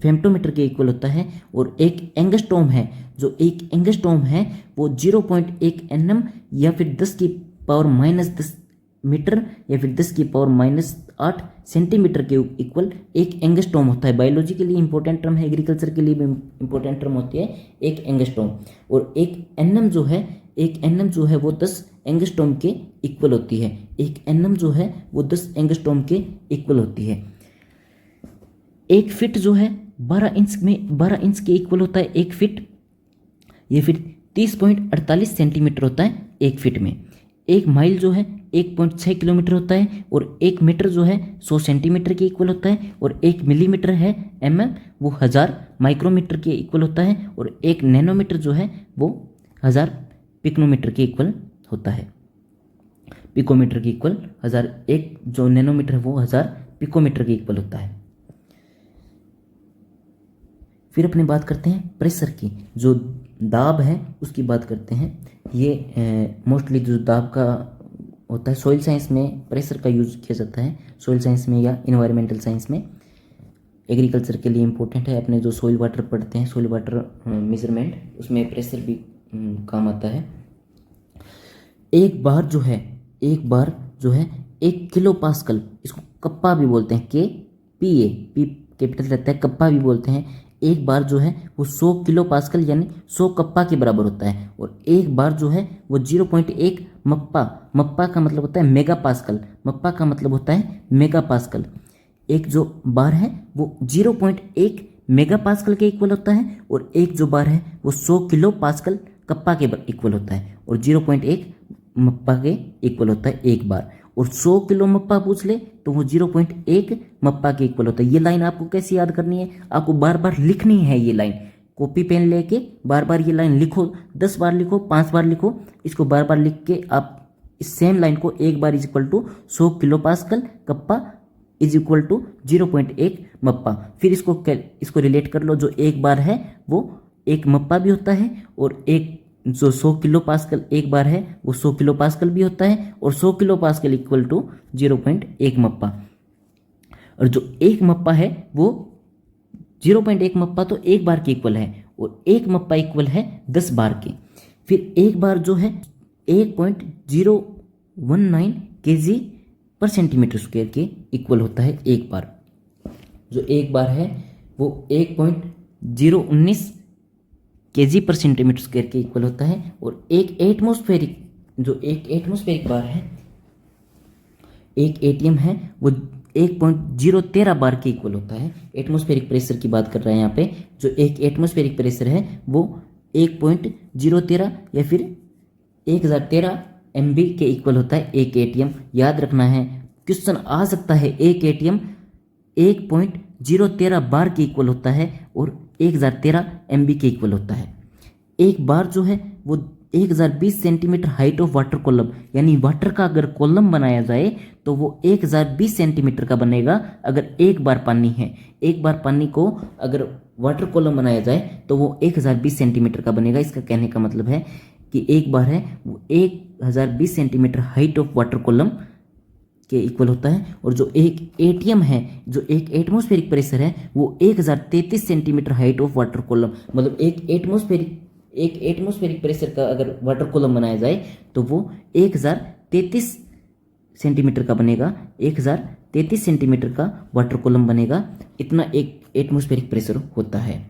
फेम्टोमीटर के इक्वल होता है। और 1 एंगस्ट्रॉम है, जो 1 एंगस्ट्रॉम है वो 0.1 nm या फिर 10 की पावर -10 मीटर या फिर 10 की पावर -8 सेंटीमीटर के इक्वल 1 एंगस्ट्रॉम होता है। बायोलॉजी के लिए इंपॉर्टेंट टर्म है, एग्रीकल्चर के लिए भी इंपॉर्टेंट टर्म होती है 1 एंगस्ट्रॉम। और 1 nm जो है, 1 nm जो है वो 10 एंगस्ट्रॉम के इक्वल होती है। 1 nm जो है वो 10 एंगस्ट्रॉम के इक्वल होती है। 1 फीट जो है 12 इंच के इक्वल होता है 1 फीट, या फिर 30.48 सेंटीमीटर होता है 1 फीट में। 1 माइल जो है 1.6 किलोमीटर होता है, और 1 मीटर जो है 100 सेंटीमीटर के इक्वल होता है, और 1 मिलीमीटर है वो 1000 माइक्रोमीटर के इक्वल होता है, और 1 नैनोमीटर जो है वो 1000 पिकोमीटर के इक्वल होता है। पिकोमीटर के इक्वल 1000, 1 जो नैनोमीटर है वो 1000 पिकोमीटर के इक्वल होता है। फिर अपने बात करते हैं प्रेशर की, जो दाब है उसकी बात करते हैं। ये मोस्टली जो दाब का होता है सॉइल साइंस में प्रेशर का यूज़ किया जाता है, सॉइल साइंस में या इन्वायरमेंटल साइंस में। एग्रीकल्चर के लिए इम्पोर्टेंट है, अपने जो सॉइल वाटर पढ़ते हैं, सॉइल वाटर मेजरमेंट, उसमें प्रेशर भी काम आता है। एक बार जो है 1 किलो पास्कल, इसको कप्पा भी बोलते हैं, पी कैपिटल रहता है, कप्पा भी बोलते हैं। एक बार जो है वो 100 किलो पास्कल यानी 100 कप्पा के बराबर होता है, और एक बार जो है वो 0.1 मप्पा का मतलब होता है मेगा पास्कल, मप्पा का मतलब होता है मेगा पास्कल। एक जो बार है वो 0.1 मेगा पास्कल के इक्वल होता है, और एक जो बार है वो 100 किलो पास्कल कप्पा के इक्वल होता है, और 0.1 मप्पा के इक्वल होता है एक बार। और 100 किलो मप्पा पूछ ले तो वो 0.1 मप्पा के इक्वल होता है। ये लाइन आपको कैसे याद करनी है, आपको बार बार लिखनी है। ये लाइन कॉपी पेन लेके बार बार ये लाइन लिखो, 10 बार लिखो, 5 बार लिखो, इसको बार बार लिख के आप इस सेम लाइन को एक बार is equal to 100 kilo pascal कप्पा इज इक्वल टू 0.1 मप्पा। फिर इसको रिलेट कर लो, जो एक बार है वो 1 मप्पा भी होता है, और एक जो 100 किलो पास्कल एक बार है वो 100 किलो पास्कल भी होता है, और 100 किलो पास्कल इक्वल टू 0.1 मप्पा। और जो 1 मप्पा है वो 0.1 मप्पा तो 1 बार के इक्वल है, और 1 मप्पा इक्वल है 10 बार के। फिर एक बार जो है 1.019 kg पर सेंटीमीटर स्क्वायर के इक्वल होता है एक बार। जो एक बार है वो 1.019 kg पर सेंटीमीटर स्क्वायर के इक्वल होता है, और एक एटमॉस्फेरिक बार है, एक एटीएम है वो 1.013 बार के इक्वल होता है। एटमॉस्फेरिक प्रेशर की बात कर रहे हैं यहाँ पे। जो एक एटमॉस्फेरिक प्रेशर है वो 1.013 या फिर 1013 MB के इक्वल होता है एक एटीएम। याद रखना है, क्वेश्चन आ सकता है एक एटीएम 1.013 बार के इक्वल होता है और 1013 MB के इक्वल होता है। एक बार जो है वो 1020 centimetre height of water column, यानी वाटर का अगर कॉलम बनाया जाए तो वो 1020 सेंटीमीटर का बनेगा। अगर एक बार पानी है, एक बार पानी को अगर वाटर कॉलम बनाया जाए तो वो 1020 सेंटीमीटर का बनेगा। इसका कहने का मतलब है कि एक बार है वो 1020 centimetre height of water column के इक्वल होता है। और जो एक एटीएम है, जो एक एटमॉस्फेरिक प्रेशर है, वो 1033 centimetre height of water column, मतलब एक एटमॉस्फेरिक प्रेशर का अगर वाटर कॉलम बनाया जाए तो वो 1033 सेंटीमीटर का बनेगा। 1033 सेंटीमीटर का वाटर कॉलम बनेगा, इतना एक एटमॉस्फेरिक प्रेशर होता है।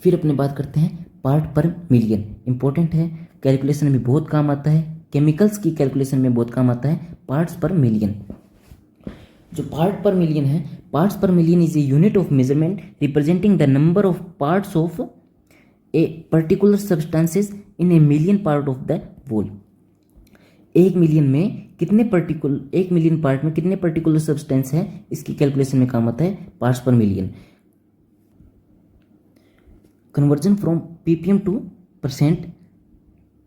फिर अपने बात करते हैं पार्ट पर मिलियन। इंपॉर्टेंट है, कैलकुलेशन में बहुत काम आता है, केमिकल्स की कैलकुलेशन में बहुत काम आता है पार्ट्स पर मिलियन। जो पार्ट पर मिलियन है, parts per million is a unit of measurement representing the number of parts of a particular substances in a million part of the whole. 1 million में कितने पर्टिकुलर 1 मिलियन पार्ट में कितने particular substance है, इसकी calculation में काम आता है parts per million. Conversion from ppm to percent,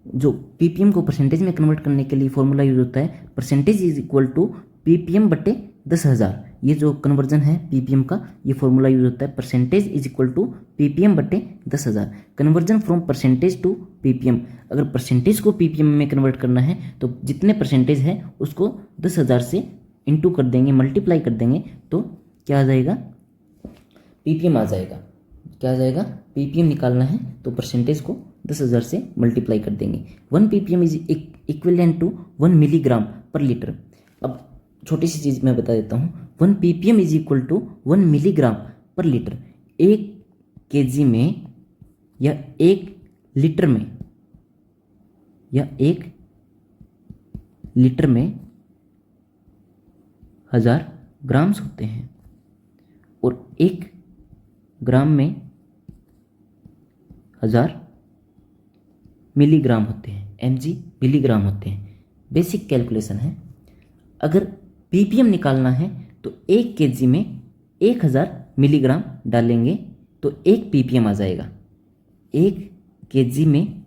जो पीपीएम को परसेंटेज में कन्वर्ट करने के लिए फॉर्मूला यूज होता है percentage is equal to ppm बटे 10,000। ये जो कन्वर्जन है पीपीएम का, ये फॉर्मूला यूज होता है percentage is equal to ppm बटे 10,000। Conversion from percentage to ppm, अगर परसेंटेज को पीपीएम में कन्वर्ट करना है तो जितने परसेंटेज है उसको 10,000 से इंटू कर देंगे, मल्टीप्लाई कर देंगे, तो क्या आ जाएगा, पीपीएम आ जाएगा। क्या आ जाएगा, पीपीएम निकालना है तो परसेंटेज को 10,000 से मल्टीप्लाई कर देंगे। 1 ppm is equivalent to 1 milligram per litre. अब छोटी सी चीज़ मैं बता देता हूँ, 1 ppm is equal to 1 milligram per litre. 1 kg में या 1 लीटर में या 1 लीटर में 1000 ग्राम्स होते हैं और 1 ग्राम में 1000 मिलीग्राम होते हैं, mg मिलीग्राम होते हैं। बेसिक कैलकुलेशन है, अगर पीपीएम निकालना है तो 1 kg में 1000 मिलीग्राम डालेंगे तो 1 ppm आ जाएगा। 1 kg में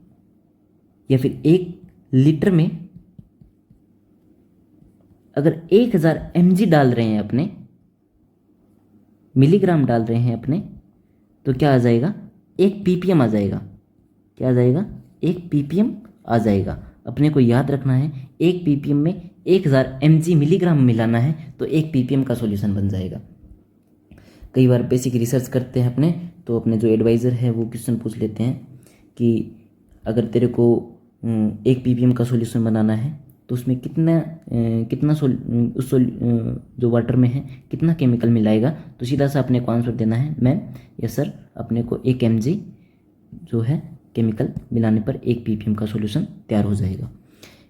या फिर 1 लीटर में अगर 1000 mg डाल रहे हैं अपने, मिलीग्राम डाल रहे हैं अपने, तो क्या आ जाएगा, 1 ppm आ जाएगा। क्या आ जाएगा, 1 ppm आ जाएगा। अपने को याद रखना है 1 ppm में 1000 mg मिलीग्राम मिलाना है तो 1 ppm का सॉल्यूशन बन जाएगा। कई बार बेसिक रिसर्च करते हैं अपने, तो अपने जो एडवाइज़र है वो क्वेश्चन पूछ लेते हैं कि अगर तेरे को 1 ppm का सॉल्यूशन बनाना है तो उसमें कितना जो वाटर में है कितना केमिकल मिलाएगा, तो सीधा सा अपने को आंसर देना है मैम यस सर, अपने को 1 mg जो है केमिकल मिलाने पर 1 ppm का सॉल्यूशन तैयार हो जाएगा।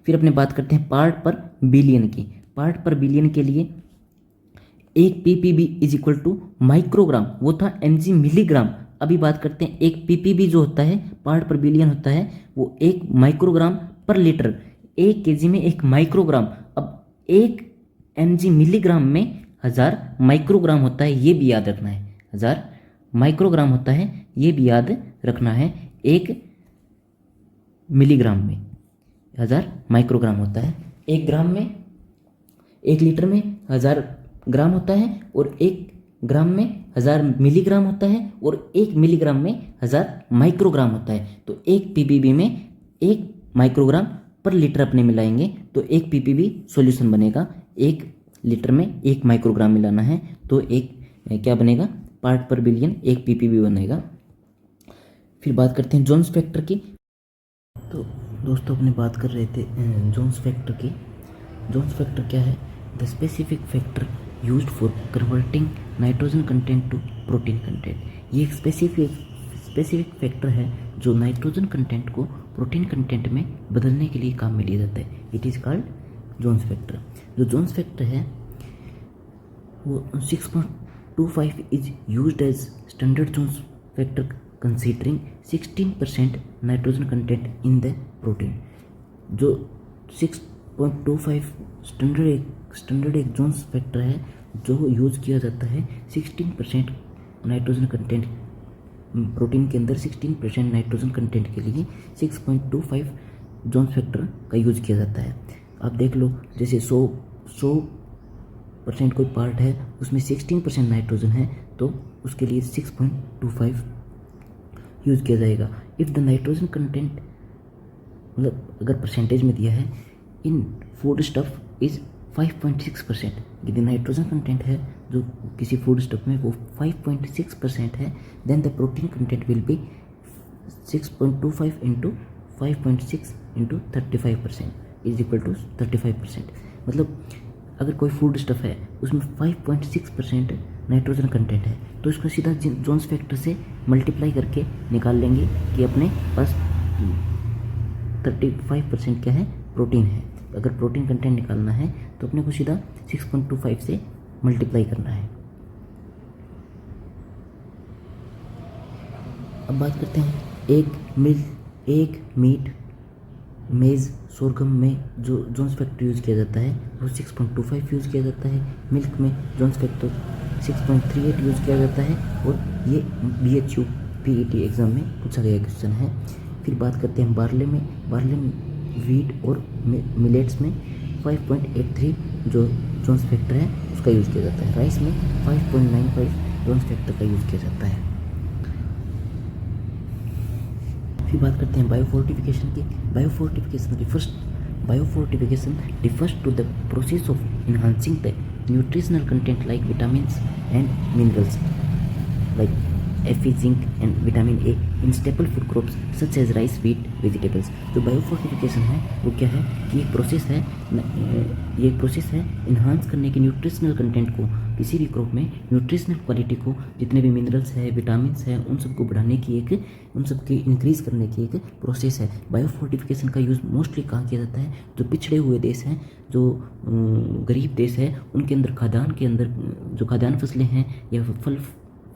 फिर अपने बात करते हैं पार्ट पर बिलियन की। पार्ट पर बिलियन के लिए 1 ppb is equal two microgram, वो था mg मिलीग्राम। अभी बात करते हैं 1 ppb जो होता है पार्ट पर बिलियन होता है वो 1 माइक्रोग्राम पर लीटर। 1 kg में 1 माइक्रोग्राम, अब 1 mg मिलीग्राम में 1000 माइक्रोग्राम होता है, ये भी याद रखना है। 1000 माइक्रोग्राम होता है, ये भी याद रखना है। 1 मिलीग्राम में 1000 माइक्रोग्राम होता है। 1 ग्राम में 1 लीटर में 1000 ग्राम होता है और 1 ग्राम में 1000 मिलीग्राम होता है और 1 मिलीग्राम में 1000 माइक्रोग्राम होता है। तो 1 ppb में 1 माइक्रोग्राम पर लीटर अपने मिलाएंगे तो 1 ppb सॉल्यूशन बनेगा। 1 लीटर में 1 माइक्रोग्राम मिलाना है तो क्या बनेगा, पार्ट पर बिलियन 1 ppb बनेगा। फिर बात करते हैं जोन्स फैक्टर की। तो दोस्तों अपने बात कर रहे थे जोन्स फैक्टर की। जोन्स फैक्टर क्या है, the specific factor used for converting nitrogen content to protein content. ये एक स्पेसिफिक फैक्टर है जो नाइट्रोजन कंटेंट को प्रोटीन कंटेंट में बदलने के लिए काम में लिया जाता है। It is called Jones factor. जो जोन्स फैक्टर है वो 6.25 is used as standard Jones factor considering 16% nitrogen content in the protein. जो 6.25 स्टैंडर्ड एक जोन्स फैक्टर है जो यूज़ किया जाता है 16% नाइट्रोजन कंटेंट, प्रोटीन के अंदर 16% नाइट्रोजन कंटेंट के लिए 6.25 जोन्स फैक्टर का यूज़ किया जाता है। आप देख लो, जैसे 100% कोई पार्ट है उसमें 16% नाइट्रोजन है तो उसके लिए 6.25 यूज़ किया जाएगा। इफ़ द नाइट्रोजन कंटेंट, मतलब अगर परसेंटेज में दिया है इन फूड स्टफ इज़ 5.6%, यदि नाइट्रोजन कंटेंट है जो किसी फूड स्टफ में वो 5.6% है, then the protein content will be 6.25 into 5.6 into 35% is equal to 35%। मतलब अगर कोई फूड स्टफ है उसमें 5.6% नाइट्रोजन कंटेंट है तो इसको सीधा जोन्स फैक्टर से मल्टीप्लाई करके निकाल लेंगे कि अपने पास 35% क्या है, प्रोटीन है। अगर प्रोटीन कंटेंट निकालना है तो अपने को सीधा 6.25 से मल्टीप्लाई करना है। अब बात करते हैं एक मीट मेज़ सोरगम में जो जोन्स फैक्टर यूज़ किया जाता है वो 6.25 यूज़ किया जाता है। मिल्क में जोन्स फैक्टर 6.38 यूज़ किया जाता है और ये BHU PET एग्ज़ाम में पूछा गया क्वेश्चन है। फिर बात करते हैं बार्ले में वीट और मिलेट्स में 5.83 जो जोन्स फैक्टर है उसका यूज़ किया जाता है। राइस में 5.95 जोन्स फैक्टर का यूज़ किया जाता है। फिर बात करते हैं बायोफोर्टिफिकेशन की। Biofortification refers to the process of enhancing the nutritional content like vitamins and minerals like Fe, zinc and vitamin A in staple food crops such as rice, wheat, vegetables। जो biofortification है वो क्या है कि ये एक process है enhance करने के न्यूट्रिशनल कंटेंट को, किसी भी क्रॉप में न्यूट्रिशनल क्वालिटी को, जितने भी मिनरल्स है, विटामिन्स है, उन सबको बढ़ाने की उन सबकी इंक्रीज करने की एक प्रोसेस है। बायोफोर्टिफिकेशन का यूज़ मोस्टली कहाँ किया जाता है? जो पिछड़े हुए देश हैं, जो गरीब देश है, उनके अंदर जो खाद्यान्न फसलें हैं या फल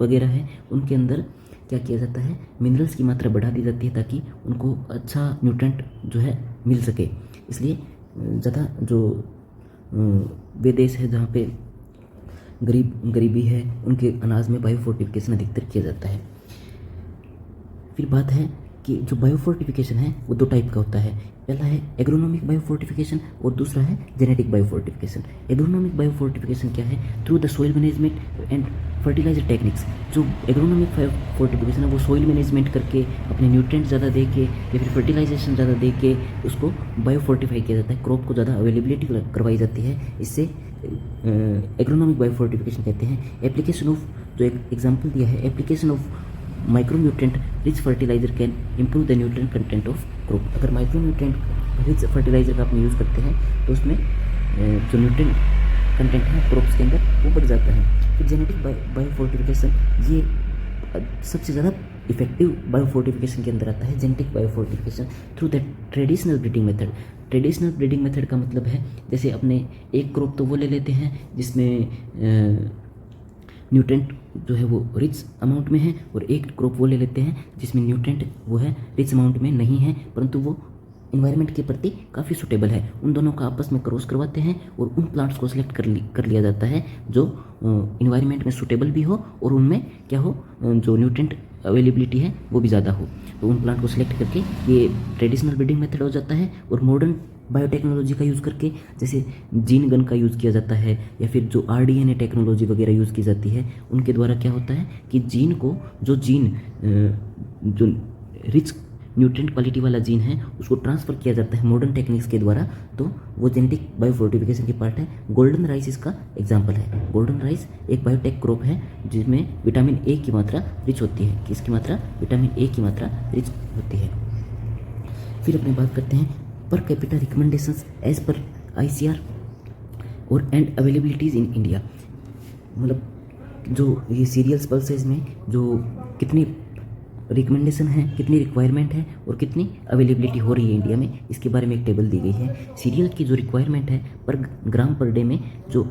वगैरह है, उनके अंदर क्या किया जाता है? मिनरल्स की मात्रा बढ़ा दी जाती है ताकि उनको अच्छा न्यूट्रेंट जो है मिल सके। इसलिए ज़्यादा जो वे देश है जहाँ पे गरीबी है, उनके अनाज में बायोफोर्टिफिकेशन अधिकतर किया जाता है। फिर बात है कि जो बायोफोर्टिफिकेशन है वो 2 टाइप का होता है। पहला है एग्रोनॉमिक बायोफोर्टिफिकेशन और दूसरा है जेनेटिक बायोफोर्टिफिकेशन। एग्रोनॉमिक बायोफोर्टिफिकेशन क्या है? Through the soil management and fertiliser techniques. जो एग्रोनॉमिक बायोफोर्टिफिकेशन है वो सॉइल मैनेजमेंट करके, अपने न्यूट्रिएंट ज़्यादा दे के या फिर फर्टिलाइजेशन ज़्यादा दे के उसको बायोफोर्टिफाई किया जाता है, क्रॉप को ज़्यादा अवेलेबिलिटी करवाई जाती है। इससे एग्रोनॉमिक बायोफोर्टिफिकेशन कहते हैं। एप्लीकेशन ऑफ, जो एक एग्जाम्पल दिया है, application of micronutrient rich fertiliser can improve the nutrient content of crop. अगर माइक्रोन्यूट्रिएंट रिच फर्टिलाइजर का आपने यूज़ करते हैं तो उसमें जो न्यूट्रिएंट कंटेंट है क्रॉप्स के अंदर वो बढ़ जाता है। फिर जेनेटिक बायोफोर्टिफिकेशन ये सबसे ज़्यादा इफेक्टिव बायोफोर्टिफिकेशन के अंदर आता है। Genetic biofortification through the traditional breeding method. Traditional breeding method का मतलब है जैसे अपने एक क्रॉप तो वो ले लेते हैं जिसमें न्यूट्रेंट जो है वो रिच अमाउंट में है, और एक क्रॉप वो ले लेते हैं जिसमें न्यूट्रेंट वो है रिच अमाउंट में नहीं है, परंतु वो इन्वायरमेंट के प्रति काफ़ी सुटेबल है। उन दोनों का आपस में क्रॉस करवाते हैं और उन प्लांट्स को सिलेक्ट कर लिया जाता है जो इन्वायरमेंट में सुटेबल भी हो और उनमें क्या हो, जो न्यूट्रेंट अवेलेबिलिटी है वो भी ज़्यादा हो। तो उन प्लांट को सिलेक्ट करके ये ट्रेडिशनल ब्रीडिंग मेथड हो जाता है। और मॉडर्न बायोटेक्नोलॉजी का यूज़ करके जैसे जीन गन का यूज़ किया जाता है या फिर जो RDNA टेक्नोलॉजी वगैरह यूज़ की जाती है, उनके द्वारा क्या होता है कि जो रिच न्यूट्रिएंट क्वालिटी वाला जीन है उसको ट्रांसफ़र किया जाता है मॉडर्न टेक्निक्स के द्वारा। तो वो जेनेटिक बायोफोर्टिफिकेशन की पार्ट है। गोल्डन राइस इसका एग्जाम्पल है। गोल्डन राइस एक बायोटेक क्रॉप है जिसमें विटामिन A की मात्रा रिच होती है। किसकी मात्रा? विटामिन A की मात्रा रिच होती है। फिर अपनी बात करते हैं per capita recommendations as per ICR और एंड अवेलेबिलिटीज़ इन इंडिया। मतलब जो ये सीरियल्स पल्सेस में जो कितनी रिकमेंडेशन है, कितनी रिक्वायरमेंट है और कितनी अवेलेबिलिटी हो रही है इंडिया में, इसके बारे में एक टेबल दी गई है। सीरियल की जो रिक्वायरमेंट है पर ग्राम पर डे में, जो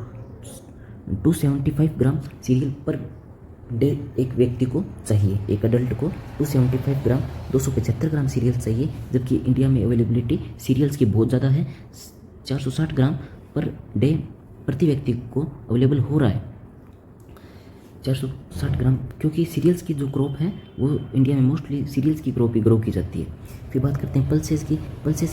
275 ग्राम सीरियल पर डे एक व्यक्ति को चाहिए, एक अडल्ट को 275 ग्राम 275 ग्राम सीरियल चाहिए, जबकि इंडिया में अवेलेबिलिटी सीरियल्स की बहुत ज़्यादा है। 460 ग्राम पर डे प्रति व्यक्ति को अवेलेबल हो रहा है। 460 ग्राम, क्योंकि सीरियल्स की जो क्रॉप है वो इंडिया में मोस्टली सीरियल्स की क्रॉप ही ग्रो की जाती है। फिर बात करते हैं पल्सेस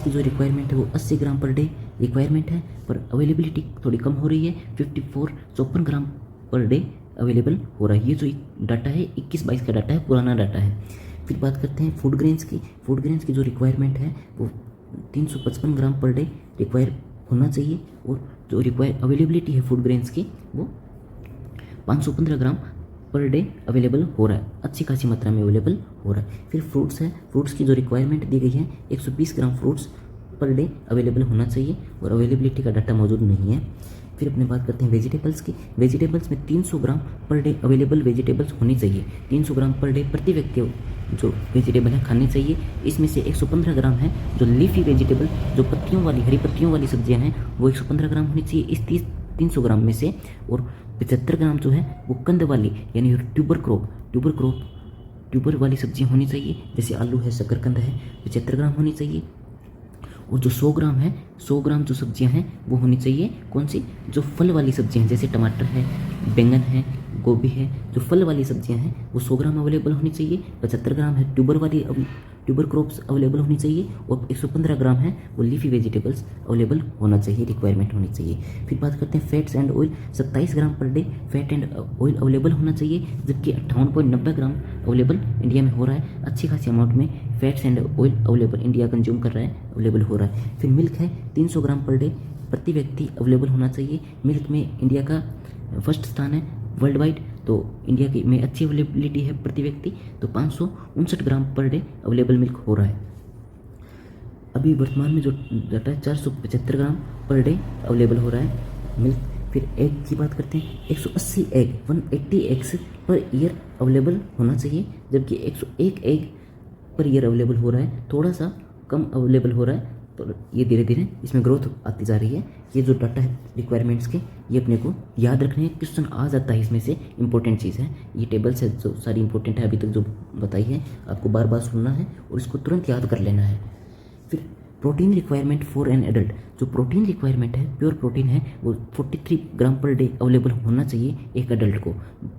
की जो रिक्वायरमेंट है वो 80 ग्राम पर डे रिक्वायरमेंट है, पर अवेलेबिलिटी थोड़ी कम हो रही है। 54 ग्राम पर डे अवेलेबल हो रहा है। ये जो डाटा है 21-22 का डाटा है, पुराना डाटा है। फिर बात करते हैं फूड ग्रेन्स की जो रिक्वायरमेंट है वो 355 ग्राम पर डे रिक्वायर होना चाहिए, और जो अवेलेबिलिटी है फूड ग्रेन्स की वो 515 ग्राम पर डे अवेलेबल हो रहा है, अच्छी खासी मात्रा में अवेलेबल हो रहा है। फिर फ्रूट्स की जो रिक्वायरमेंट दी गई है 120 ग्राम फ्रूट्स पर डे अवेलेबल होना चाहिए, और अवेलेबिलिटी का डाटा मौजूद नहीं है। फिर अपने बात करते हैं वेजिटेबल्स में 300 ग्राम पर डे अवेलेबल वेजिटेबल्स होनी चाहिए। 300 ग्राम पर डे प्रति व्यक्ति जो वेजिटेबल है खाने चाहिए। इसमें से 115 ग्राम है जो लीफी वेजिटेबल, जो हरी पत्तियों वाली सब्जियां हैं, वो 115 ग्राम होनी चाहिए इस 300 ग्राम में से। और 75 ग्राम जो है वो कंद वाली यानी ट्यूबर वाली सब्जियां होनी चाहिए, जैसे आलू है, शकरकंद है, 75 ग्राम होनी चाहिए। और जो 100 ग्राम है, 100 ग्राम जो सब्जियां हैं वो होनी चाहिए कौन सी, जो फल वाली सब्जियां हैं, जैसे टमाटर है, बैंगन है, गोभी है, जो फल वाली सब्जियां हैं वो 100 ग्राम अवेलेबल होनी चाहिए। 75 ग्राम है ट्यूबर क्रॉप्स अवेलेबल होनी चाहिए, और 115 ग्राम है वो लीफी वेजिटेबल्स अवेलेबल होना चाहिए, रिक्वायरमेंट होनी चाहिए। फिर बात करते हैं fats and oil, 27 gram per day fat and oil available होना चाहिए, जबकि 58.90 ग्राम अवेलेबल इंडिया में हो रहा है। अच्छी खासी अमाउंट में fats and oil available India consume कर रहा है, अवेलेबल हो रहा है। फिर मिल्क है 300 ग्राम पर डे प्रति व्यक्ति अवेलेबल होना चाहिए। मिल्क में इंडिया का फर्स्ट स्थान है वर्ल्ड वाइड, तो इंडिया की में अच्छी अवेलेबिलिटी है प्रति व्यक्ति, तो 559 ग्राम पर डे अवेलेबल मिल्क हो रहा है। अभी वर्तमान में जो डाटा है 475 ग्राम पर डे अवेलेबल हो रहा है मिल्क। फिर एग की बात करते हैं, 180 egg 180 eggs per year available होना चाहिए, जबकि 101 एग पर ईयर अवेलेबल हो रहा है, थोड़ा सा कम अवेलेबल हो रहा है। तो ये धीरे धीरे इसमें ग्रोथ आती जा रही है। ये जो डाटा है रिक्वायरमेंट्स के, ये अपने को याद रखने हैं, क्वेश्चन आ जाता है इसमें से, इंपॉर्टेंट चीज़ है। ये टेबल्स है जो सारी इंपॉर्टेंट है, अभी तक जो बताई है आपको बार बार सुनना है और इसको तुरंत याद कर लेना है। फिर protein requirement for an adult, जो प्रोटीन रिक्वायरमेंट है, प्योर प्रोटीन है, वो 43 ग्राम पर डे अवेलेबल होना चाहिए एक एडल्ट को,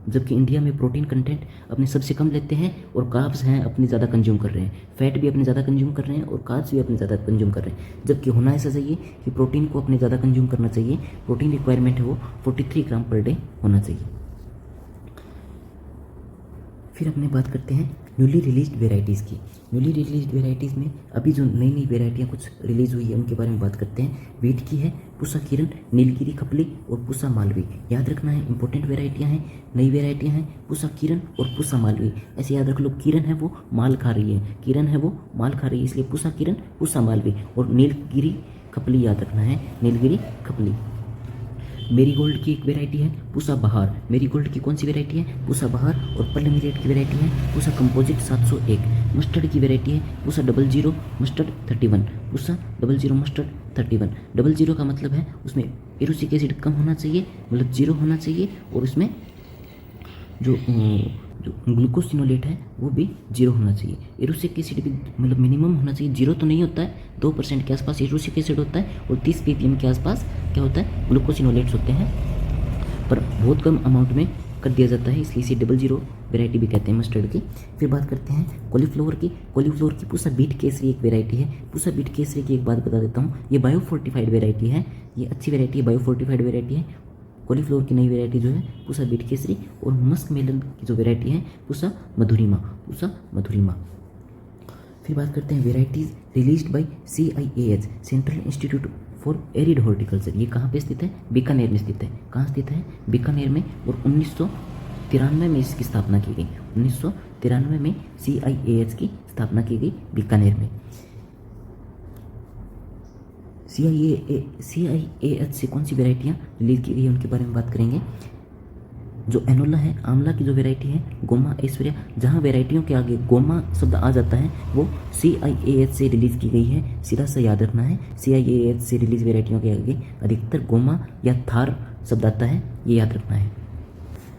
जबकि इंडिया में प्रोटीन कंटेंट अपने सबसे कम लेते हैं और कार्ब्स हैं अपनी ज़्यादा कंज्यूम कर रहे हैं, फैट भी अपने ज़्यादा कंज्यूम कर रहे हैं और कार्ब्स भी अपने ज़्यादा कंज्यूम कर रहे हैं, जबकि होना ऐसा चाहिए कि प्रोटीन को अपने ज़्यादा कंज्यूम करना चाहिए। प्रोटीन रिक्वायरमेंट है वो 43 ग्राम पर डे होना चाहिए। फिर अपने बात करते हैं न्यूली रिलीज्ड वेराइटीज़ की। न्यूली रिलीज्ड वेराइटीज़ में अभी जो नई नई वेराइटियाँ कुछ रिलीज़ हुई है उनके बारे में बात करते हैं। वीट की है पूसा किरण, नीलगिरी खपली और पूसा मालवी, याद रखना है, इंपॉर्टेंट वेराइटियाँ हैं, नई वेराइटियाँ हैं पूसा किरण और पूसा मालवी। ऐसे याद रख लो, किरण है वो माल खा रही है, किरण है वो माल खा रही है, इसलिए पूसा किरण पूसा मालवी, और नीलगिरी खपली याद रखना है, नीलगिरी खपली। मेरीगोल्ड की एक वेराइटी है पूसा बहार, मेरीगोल्ड की कौन सी वेराइटी है, पूसा बहार, और पर्ल मिलेट की वेराइटी है पूसा कंपोजिट 701। मस्टर्ड की वेराइटी है पूसा 00 मस्टर्ड 31, पूसा 00 मस्टर्ड 31। 00 का मतलब है उसमें एरोसिक एसिड कम होना चाहिए, मतलब 0 होना चाहिए, और उसमें जो ग्लूकोसिनोलेट है वो भी 0 होना चाहिए। एरोसिक एसिड भी मतलब मिनिमम होना चाहिए, 0 तो नहीं होता है, 2% के आसपास एरोसिक एसिड होता है और 30 ppm के आसपास क्या होता है, ग्लूकोसिनोलेट्स होते हैं, पर बहुत कम अमाउंट में कर दिया जाता है, इसलिए इसे 00 वेराइटी भी कहते हैं मस्टर्ड की। फिर बात करते हैं कॉलीफ्लावर की। कॉलीफ्लावर की पूसा बीट केसरी एक वेराइटी है। पूसा बीट केसरी की एक बात बता देता हूँ, ये बायोफोर्टिफाइड वेराइटी है, ये अच्छी वेराइटी है, बायोफोर्टिफाइड वेराइटी है। कॉलीफ्लावर की नई वेराइटी जो है पूसा बीट केसरी, और मस्क मेलन की जो वेराइटी है पूसा मधुरिमा, पूसा मधुरिमा। फिर बात करते हैं varieties released by CIAH, central institute for arid horticulture. ये कहाँ पे स्थित है, बीकानेर में स्थित है। कहाँ स्थित है, बीकानेर में, और 1993 में इसकी स्थापना की गई। 1993 में CIAH की स्थापना की गई बीकानेर में। CIAH से कौन सी वेराइटियाँ रिलीज की गई उनके बारे में बात करेंगे। जो एनोला है, आंवला की जो वेराइटी है, गोमा ऐश्वर्या, जहाँ वेराइटियों के आगे गोमा शब्द आ जाता है वो CIAH से रिलीज़ की गई है, सीधा सा याद रखना है। CIAH से रिलीज वेराइटियों के आगे अधिकतर गोमा या थार शब्द आता है, ये याद रखना है।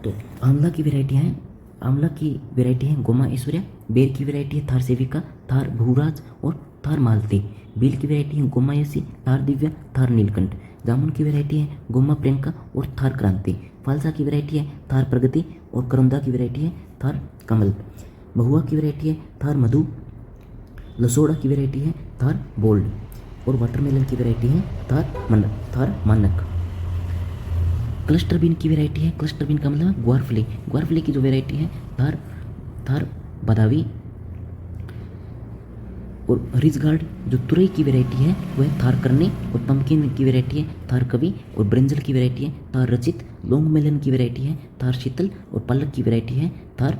तो आंवला की वेराइटियाँ हैं, आंवला की वेराइटी है गोमा ऐश्वर्या, बेर की वेराइटी है थार सेविका, थार भूराज और थार मालती, बील की वेराइटी है गोमा यसी, थार दिव्या, थार नीलकंठ, जामुन की वेराइटी है गोमा प्रियंका और थार क्रांति, फालसा की वेराइटी है थार प्रगति और करौंदा की वेराइटी है थार कमल, महुआ की वेराइटी है थार मधु, लसोड़ा की वेराइटी है थार बोल्ड, और वाटरमेलन की वेराइटी है थार मानक। क्लस्टर बीन की वेराइटी है, क्लस्टर बीन का मतलब है ग्वारफली, ग्वारफली की जो वेराइटी है थार बदावी, और रिजगार्ड जो तुरई की वेराइटी है वह थार करनी, और पम्पकिन की वेराइटी है थार कवि, और ब्रिंजल की वेराइटी है थार रचित, लॉन्ग मेलन की वेराइटी है थार शीतल, और पालक की वेराइटी है थार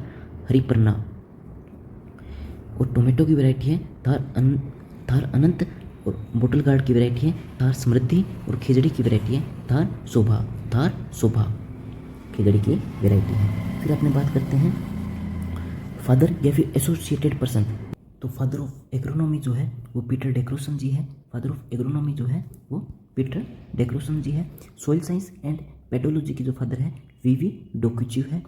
हरिप्रना, और टोमेटो की वेराइटी है थार अनंत, और बोटल गार्ड की वेराइटी है थार समृद्धि, और खिजड़ी की वेराइटी है थार शोभा खिजड़ी की वेराइटी है। फिर अपने बात करते हैं फादर या फिर एसोसिएटेड पर्सन। तो फादर ऑफ एग्रोनॉमी जो है वो पीटर डेक्रोसन जी है, फादर ऑफ एग्रोनॉमी जो है वो पीटर डेक्रोसन जी है। सॉइल साइंस एंड पेडोलॉजी की जो फादर है वीवी डोक्यूचिव है।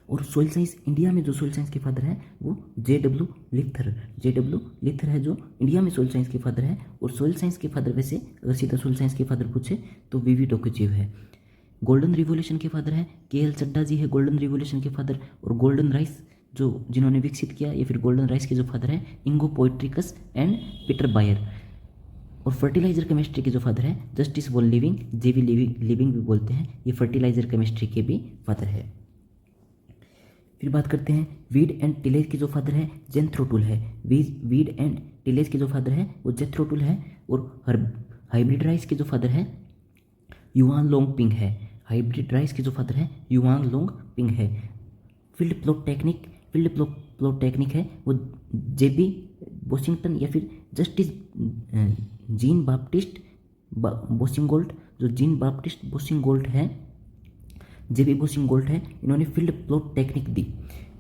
और सोइल साइंस इंडिया में जो सोइल साइंस के फादर है वो JW लिथर है जो इंडिया में सोइल साइंस के फादर है। और सोइल साइंस के फादर वैसे अगर सीधा सोइल साइंस के फादर पूछे तो VV टोकाचेव है। गोल्डन रिवॉल्यूशन के फादर है KL चड्ढा जी है गोल्डन रिवॉल्यूशन के फादर। और गोल्डन राइस जो जिन्होंने विकसित किया या फिर गोल्डन राइस के जो फादर है Ingo Potrykus and Peter Bayer. और फर्टिलाइजर केमिस्ट्री के जो फादर है Justus von Liebig, JV Liebig भी बोलते हैं, ये फर्टिलाइजर केमिस्ट्री के भी फादर है। फिर बात करते हैं वीड एंड टिलेज के जो फादर है जेंथ्रो टूल है। वीड एंड टिलेज के जो फादर है वो जेंथ्रो टूल है। और हाइब्रिड राइस के जो फादर है युआन लोंग पिंग है। हाइब्रिड राइस के जो फादर है युआन लोंग पिंग है। फील्ड प्लॉट टेक्निक है वो JB बोशिंगटन या फिर जस्टिस जीन बाप्टिस्ट बोशिंगोल्ट, जो जीन बाप्टिस्ट बोशिंगोल्ट है, JB बोशिंगोल्ट है, इन्होंने फील्ड प्लॉट टेक्निक दी।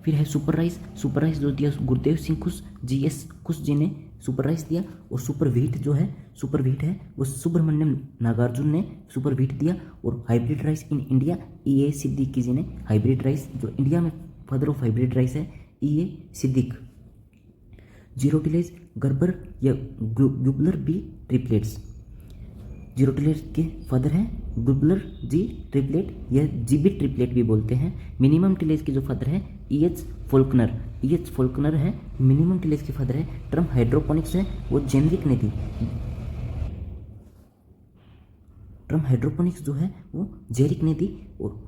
फिर है सुपर राइस जो दिया गुरुदेव सिंह खुश, GS खुश जी ने सुपर राइस दिया। और सुपर व्हीट है वो सुब्रमण्यम नागार्जुन ने सुपर व्हीट दिया। और hybrid rice in India EA Siddiqui ji ने हाइब्रिड राइस, जो इंडिया में फादर ऑफ हाइब्रिड राइस है EA सिद्दीक। जीरो टिलेज गर्बर या ग्लुबलर B ट्रिपलेट्स, जीरो टिलेज के फादर हैं ग्लुबलर G ट्रिपलेट या GB ट्रिपलेट भी बोलते हैं। मिनिमम टिलेज के जो फादर है EH फोल्कनर है। मिनिमम टिलेज के फादर है। टर्म हाइड्रोपोनिक्स है वो जेनरिक ने दी। टर्म हाइड्रोपोनिक्स जो है वो जेरिक ने दी। और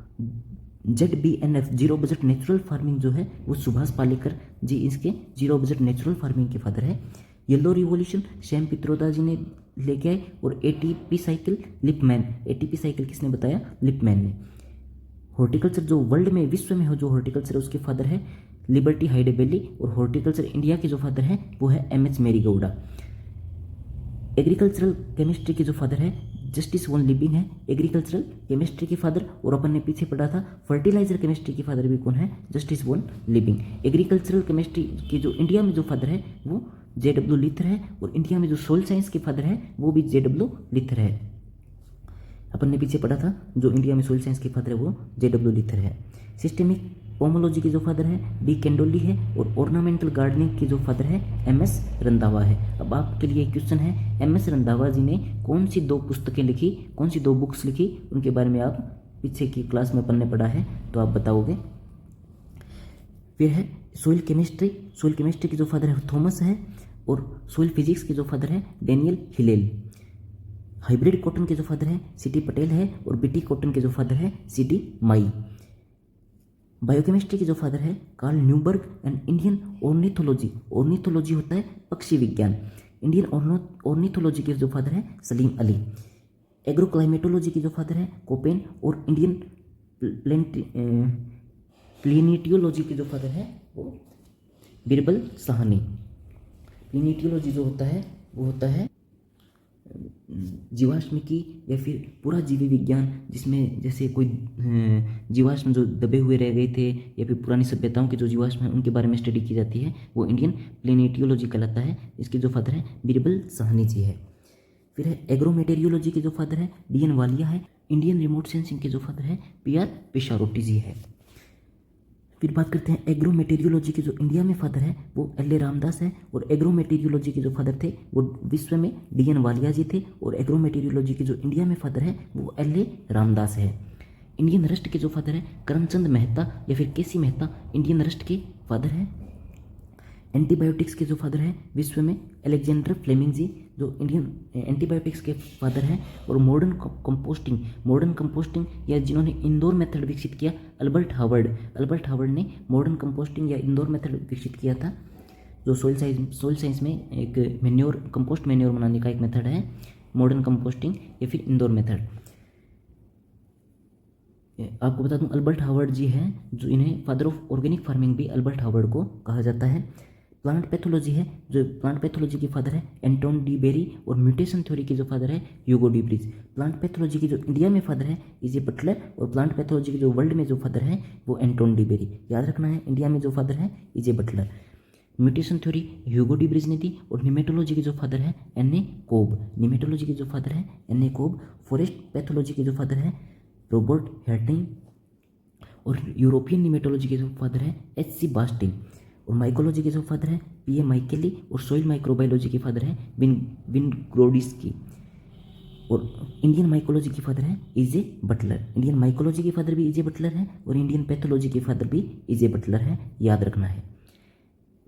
ZBNF zero budget natural farming जो है वो सुभाष पालेकर जी इसके जीरो बजट नेचुरल फार्मिंग के फादर है। येलो रिवॉल्यूशन श्याम पित्रोदा जी ने लेके आए। और ATP cycle Lipman, ATP cycle किसने बताया? लिपमैन ने। हॉर्टिकल्चर जो वर्ल्ड में विश्व में हो जो हॉर्टिकल्चर है उसके फादर है लिबर्टी हाइडेबेली। और हॉर्टिकल्चर इंडिया के जो फादर है वो है MH मेरीगौडा। एग्रीकल्चरल केमिस्ट्री के जो फादर है जस्टिस वॉन लिविंग है, एग्रीकल्चरल केमिस्ट्री के फादर। और अपन ने पीछे पढ़ा था फर्टिलाइजर केमिस्ट्री के फादर भी कौन है? Justus von Liebig. Agricultural chemistry के जो इंडिया में जो फादर है वो JW लिथर है। और इंडिया में जो सोइल साइंस के फादर है वो भी JW लिथर है। अपन ने पीछे पढ़ा था जो इंडिया में सोइल साइंस के फादर है वो JW लिथर है। सिस्टेमिक पोमोलॉजी के जो फादर है D कैंडोली है। और ऑर्नामेंटल गार्डनिंग के जो फादर है MS रंधावा है। अब आपके लिए क्वेश्चन है MS रंधावा जी ने कौन सी 2 पुस्तकें लिखी, कौन सी 2 बुक्स लिखी, उनके बारे में आप पीछे की क्लास में अपन ने पढ़ा है तो आप बताओगे। फिर है सोइल केमिस्ट्री के जो फादर है थॉमस है। और सोइल फिजिक्स के जो फादर है डेनियल हिलेल। हाइब्रिड कॉटन के जो फादर है CT पटेल है। और BT कॉटन के जो फादर है CT माई। बायोकेमिस्ट्री के जो फादर है Karl Neuberg and Indian ornithology होता है पक्षी विज्ञान। इंडियन ऑर्निथोलॉजी के जो फादर है सलीम अली। एग्रोक्लाइमेटोलॉजी के जो फादर है कोपेन। और इंडियन प्लेनेटियोलॉजी के जो फादर है वो बिरबल साहनी। प्लेनेटियोलॉजी जो होता है वो होता है जीवाश्मिकी या फिर पूरा जीवी विज्ञान, जिसमें जैसे कोई जीवाश्म जो दबे हुए रह गए थे या फिर पुरानी सभ्यताओं के जो जीवाश्म हैं उनके बारे में स्टडी की जाती है, वो इंडियन प्लेनेटियोलॉजी कहलाता है। इसके जो फादर है बिरबल साहनी जी है। फिर है एग्रोमेटेरियोलॉजी के जो फादर है DN वालिया है। इंडियन रिमोट सेंसिंग के जो फादर है PR पिशारोटी जी है। फिर बात करते हैं एग्रोमेटेरियोलॉजी के जो इंडिया में फादर है वो LA रामदास है। और एग्रोमेटेरियोलॉजी के जो फादर थे वो विश्व में DN वालिया जी थे। और एग्रोमेटेरियोलॉजी के जो इंडिया में फादर है वो LA रामदास है। इंडियन रस्ट के जो फादर है करमचंद मेहता या फिर KC मेहता इंडियन रस्ट के फादर है। एंटीबायोटिक्स के जो फादर है विश्व में अलेक्जेंडर फ्लेमिंग जी जो इंडियन एंटीबायोटिक्स के फादर हैं। और मॉडर्न कंपोस्टिंग या जिन्होंने इंडोर मेथड विकसित किया अल्बर्ट हावर्ड ने मॉडर्न कंपोस्टिंग या इंडोर मेथड विकसित किया था, जो सोइल साइंस में एक कंपोस्ट मैन्योर बनाने का एक मेथड है मॉडर्न कंपोस्टिंग या फिर इंडोर मेथड। आपको बता दूं अल्बर्ट हावर्ड जी हैं जो इन्हें फादर ऑफ ऑर्गेनिक फार्मिंग भी अल्बर्ट हावर्ड को कहा जाता है। प्लांट पैथोलॉजी है जो प्लांट पैथोलॉजी के फादर है एंटोन डी बेरी। और म्यूटेशन थ्योरी के जो फादर है ह्यूगो डी ब्रिज। प्लांट पैथोलॉजी के जो इंडिया में फादर है EJ बटलर। और प्लांट पैथोलॉजी के जो वर्ल्ड में जो फादर है वो एंटोन डी बेरी। याद रखना है इंडिया में जो फादर है EJ Butler. Mutation theory Hugo de Vries ने दी। और निमेटोलॉजी के जो फादर है NA कोब। फॉरेस्ट पैथोलॉजी के जो फादर है रॉबर्ट हर्टिंग। और यूरोपियन नीमेटोलॉजी के जो फादर है H.C. बास्टिन, और माइकोलॉजी के जो फादर है P.A. माइकेली, और सॉइल माइक्रोबायोलॉजी के फादर है विनग्रोड्स्की, और इंडियन माइकोलॉजी के फादर है E.J. बटलर। इंडियन माइकोलॉजी के फादर भी E.J. बटलर है और इंडियन पैथोलॉजी के फादर भी E.J. बटलर है, याद रखना है।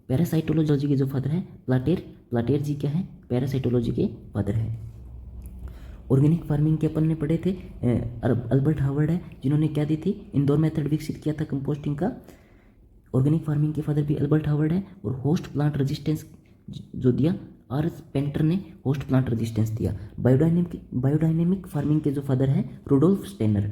पैरासाइटोलॉजी के जो फादर है प्लाटेर जी क्या है, पैरासाइटोलॉजी के फादर है। ऑर्गेनिक फार्मिंग के अपन ने पढ़े थे, अल्बर्ट हावर्ड है जिन्होंने क्या दी थी, इंडोर मेथड विकसित किया था कंपोस्टिंग का। ऑर्गेनिक फार्मिंग के फादर भी अल्बर्ट हावर्ड है। और होस्ट प्लांट रेजिस्टेंस जो दिया आर पेंटर ने होस्ट प्लांट रेजिस्टेंस दिया। बायोडायनेमिक फार्मिंग के जो फादर है रुडोल्फ स्टेनर।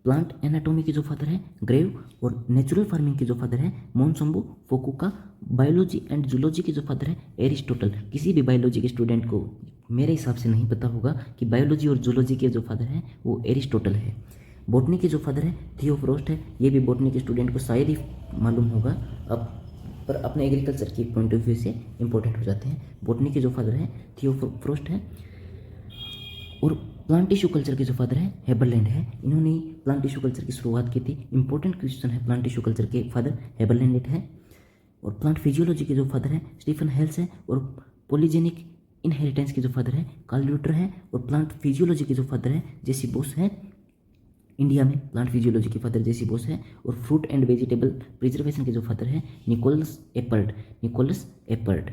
प्लांट एनाटॉमी के जो फादर है ग्रेव, और नेचुरल फार्मिंग के जो फादर है मोनसम्बू फोकुका। बायोलॉजी एंड जूलॉजी के जो फादर है एरिस्टोटल। किसी भी बायोलॉजी के स्टूडेंट को मेरे हिसाब से नहीं पता होगा कि बायोलॉजी और जूलॉजी के जो फादर है वो एरिस्टोटल है। बॉटनी के जो फादर है थियोफ्रोस्ट है। ये भी बॉटनी के स्टूडेंट को शायद ही मालूम होगा, अब पर अपने एग्रीकल्चर की पॉइंट ऑफ व्यू से इंपॉर्टेंट हो जाते हैं। बॉटनी के जो फादर है थियोफ्रोस्ट है। और प्लांट टिश्यू कल्चर के जो फादर है हेबरलैंड है। इन्होंने प्लांट टिश्यू कल्चर की शुरुआत की थी। इंपॉर्टेंट क्वेश्चन है, प्लांट टिश्यू कल्चर के फादर हेबरलैंड है। और प्लांट फिजियोलॉजी के जो फादर है स्टीफन हेल्स है। और पॉलीजेनिक इनहेरिटेंस के जो फादर है कार्ल ल्यूटर है। और प्लांट फिजियोलॉजी के जो फादर है जेसी बोस है। इंडिया में प्लांट फिजियोलॉजी के फादर जेसी बोस है। और फ्रूट एंड वेजिटेबल प्रिजर्वेशन के जो फादर है निकोलस एपर्ड।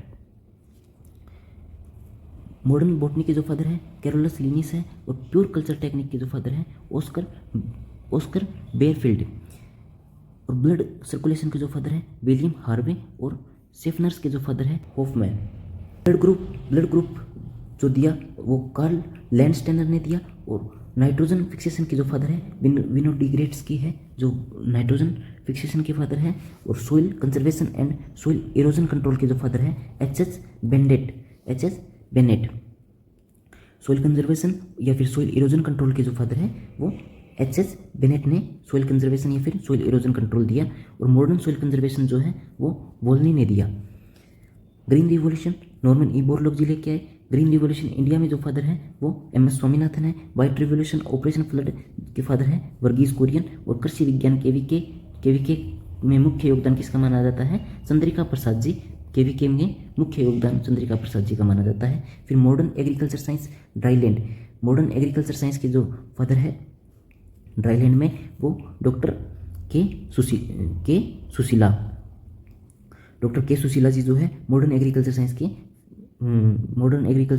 मॉडर्न बॉटनी के जो फादर है कैरोलस लिनिस है। और प्योर कल्चर टेक्निक के जो फादर है ऑस्कर बेयरफील्ड। और ब्लड सर्कुलेशन के जो फादर है विलियम हार्वे। और सेफनर्स के जो फादर है होफमैन। ब्लड ग्रुप जो दिया वो कार्ल लैंडस्टेनर ने दिया। और नाइट्रोजन फिक्सेशन के जो फादर है विनोडिग्रेड्स्की है, जो नाइट्रोजन फिक्सेशन के फादर है। और soil conservation and soil erosion control के जो फादर है एच.एस. बेनेट। सोइल कंजर्वेशन या फिर सोइल इरोजन कंट्रोल के जो फादर है वो एच.एस. बेनेट ने सोइल कंजर्वेशन या फिर सोइल इरोजन कंट्रोल दिया। और मॉडर्न सोइल कंजर्वेशन जो है वो वोल्नी ने दिया। Green revolution Norman E Borlaug ji लेके आए। ग्रीन रिवॉल्यूशन इंडिया में जो फादर है वो एम.एस. स्वामीनाथन है। व्हाइट रिवॉल्यूशन ऑपरेशन फ्लड के फादर है वर्गीज कुरियन। और कृषि विज्ञान केवीके में मुख्य योगदान किसका माना जाता है, चंद्रिका प्रसाद जी। केवीके में मुख्य योगदान चंद्रिका प्रसाद जी का माना जाता है। फिर modern agriculture science dryland. Modern agriculture science के जो फादर है ड्राईलैंड में वो डॉक्टर के सुशीला जी जो है मॉडर्न एग्रीकल्चर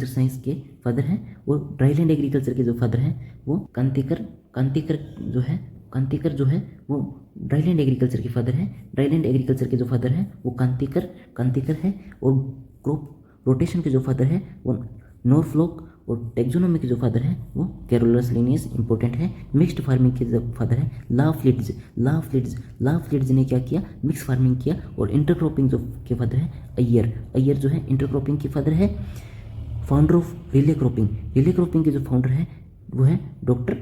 साइंस के फादर हैं। और ड्राईलैंड एग्रीकल्चर के जो फादर हैं वो कांतिकर जो है वो ड्राईलैंड एग्रीकल्चर के फादर हैं। ड्राईलैंड एग्रीकल्चर के जो फादर हैं वो कांतिकर है। और क्रॉप रोटेशन के जो फादर है वो नॉरफ्लॉक। और टेक्सोनोमी के जो फादर है वो कैरोलस लिनियस इंपॉर्टेंट है। मिक्स्ड फार्मिंग के जो फादर है ला फ्लिट्ज ने क्या किया, मिक्स फार्मिंग किया। और इंटरक्रॉपिंग जो के फादर है अय्यर जो है इंटरक्रॉपिंग के फादर है। फाउंडर ऑफ रिले क्रॉपिंग के जो फाउंडर है वो है डॉक्टर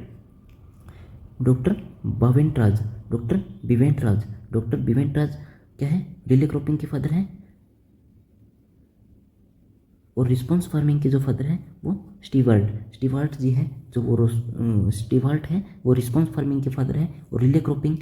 बिवेंटराज क्या है, रिले क्रॉपिंग के फादर हैं। और रिस्पॉन्स फार्मिंग के जो फादर हैं वो स्टीवार्ट जी हैं, जो वो स्टीवार्ट हैं वो रिस्पॉन्स फार्मिंग के फादर हैं। और relay cropping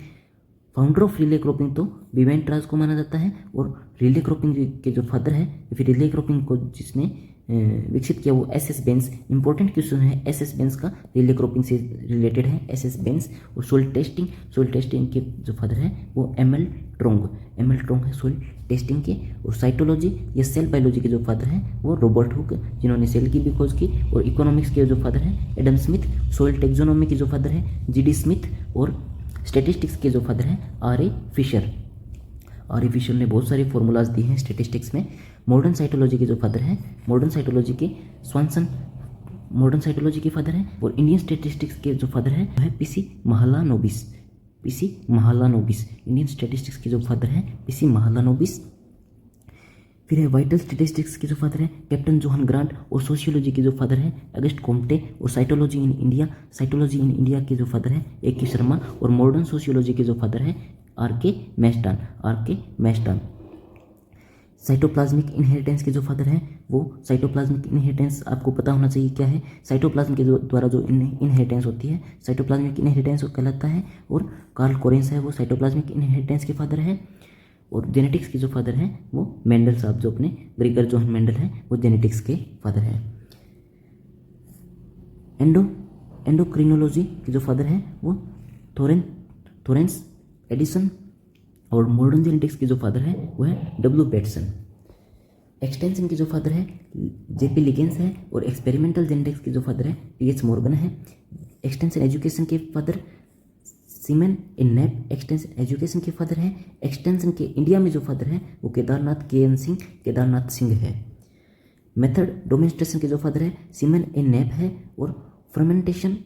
founder of relay cropping तो बिवेंटराज को माना जाता है। और रिले क्रॉपिंग के जो फादर है या फिर रिले क्रॉपिंग को जिसने विकसित किया वो एस.एस. बेंस। इंपॉर्टेंट क्वेश्चन है एस.एस. बेंस का, रिले क्रॉपिंग से रिलेटेड है एस.एस. बेंस। और सोइल टेस्टिंग के जो फादर है वो एम.एल. ट्रोंग है सोइल टेस्टिंग के। और साइटोलॉजी या सेल बायोलॉजी के जो फादर हैं वो रॉबर्ट हुक, जिन्होंने सेल की भी खोज की। और इकोनॉमिक्स के जो फादर हैं एडम स्मिथ। सॉइल टेक्सोनॉमी के जो फादर हैं जी.डी. स्मिथ। और स्टैटिस्टिक्स के जो फादर हैं आर.ए. फिशर ने बहुत सारे फॉर्मूलाज दिए हैं स्टैटिस्टिक्स में। मॉडर्न साइटोलॉजी के जो फादर हैं मॉडर्न साइटोलॉजी के स्वानसन मॉडर्न साइटोलॉजी के फादर हैं। और इंडियन स्टैटिस्टिक्स के जो फादर हैं वह पीसी महालानोबिस। इंडियन स्टैटिस्टिक्स के जो फादर हैं पीसी महालानोबिस। फिर है वाइटल स्टैटिस्टिक्स के जो फादर हैं कैप्टन जोहन ग्रांट। और सोशियोलॉजी के जो फादर हैं अगस्ट कोम्टे। और साइटोलॉजी इन इंडिया के जो फादर हैं ए.के. शर्मा। और मॉडर्न सोशियोलॉजी के जो फादर हैं आर.के. मैस्टान। साइटोप्लाज्मिक इनहेरिटेंस के जो फादर हैं वो साइटोप्लाज्मिक इनहेरिटेंस आपको पता होना चाहिए क्या है। साइटोप्लाज्म के द्वारा जो इनहेरिटेंस होती है साइटोप्लाज्मिक इनहेरिटेंस कहलाता है। और कार्ल कोरेंस है वो साइटोप्लाज्मिक इनहेरिटेंस के फादर है। और जेनेटिक्स के जो फादर हैं वो मेंडल साहब जो अपने ग्रेगर जोहन मेंडल हैं वो जेनेटिक्स के फादर हैं। एंडोक्रिनोलॉजी के जो फादर हैं वो थोरेंस एडिसन। और मॉडर्न जेनेटिक्स के जो फादर हैं वो है डब्ल्यू बेटसन। एक्सटेंशन के जो फादर है जेपी लिगेंस है। और एक्सपेरिमेंटल जेनेटिक्स के जो फादर है पीएच मॉर्गन है। एक्सटेंशन एजुकेशन के फादर सीमेन इन नेप एक्सटेंशन एजुकेशन के फादर है। एक्सटेंशन के इंडिया में जो फादर है वो केदारनाथ सिंह है। मेथड डोमेस्ट्रेशन के जो फादर है सीमेन इन नेप है। और फर्मेंटेशन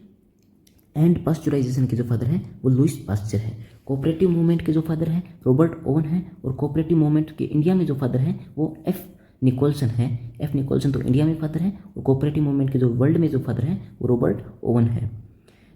एंड पास्चराइजेशन के जो फादर हैं वो लुइस पास्चर है। कोऑपरेटिव मूवमेंट के जो फादर हैं रॉबर्ट ओवन है। और कोऑपरेटिव मूवमेंट के इंडिया में जो फादर हैं वो एफ निकोलसन है। एफ निकोलसन तो इंडिया में फादर हैं। और कोऑपरेटिव मूवमेंट के जो वर्ल्ड में जो फादर हैं वो रॉबर्ट ओवन है।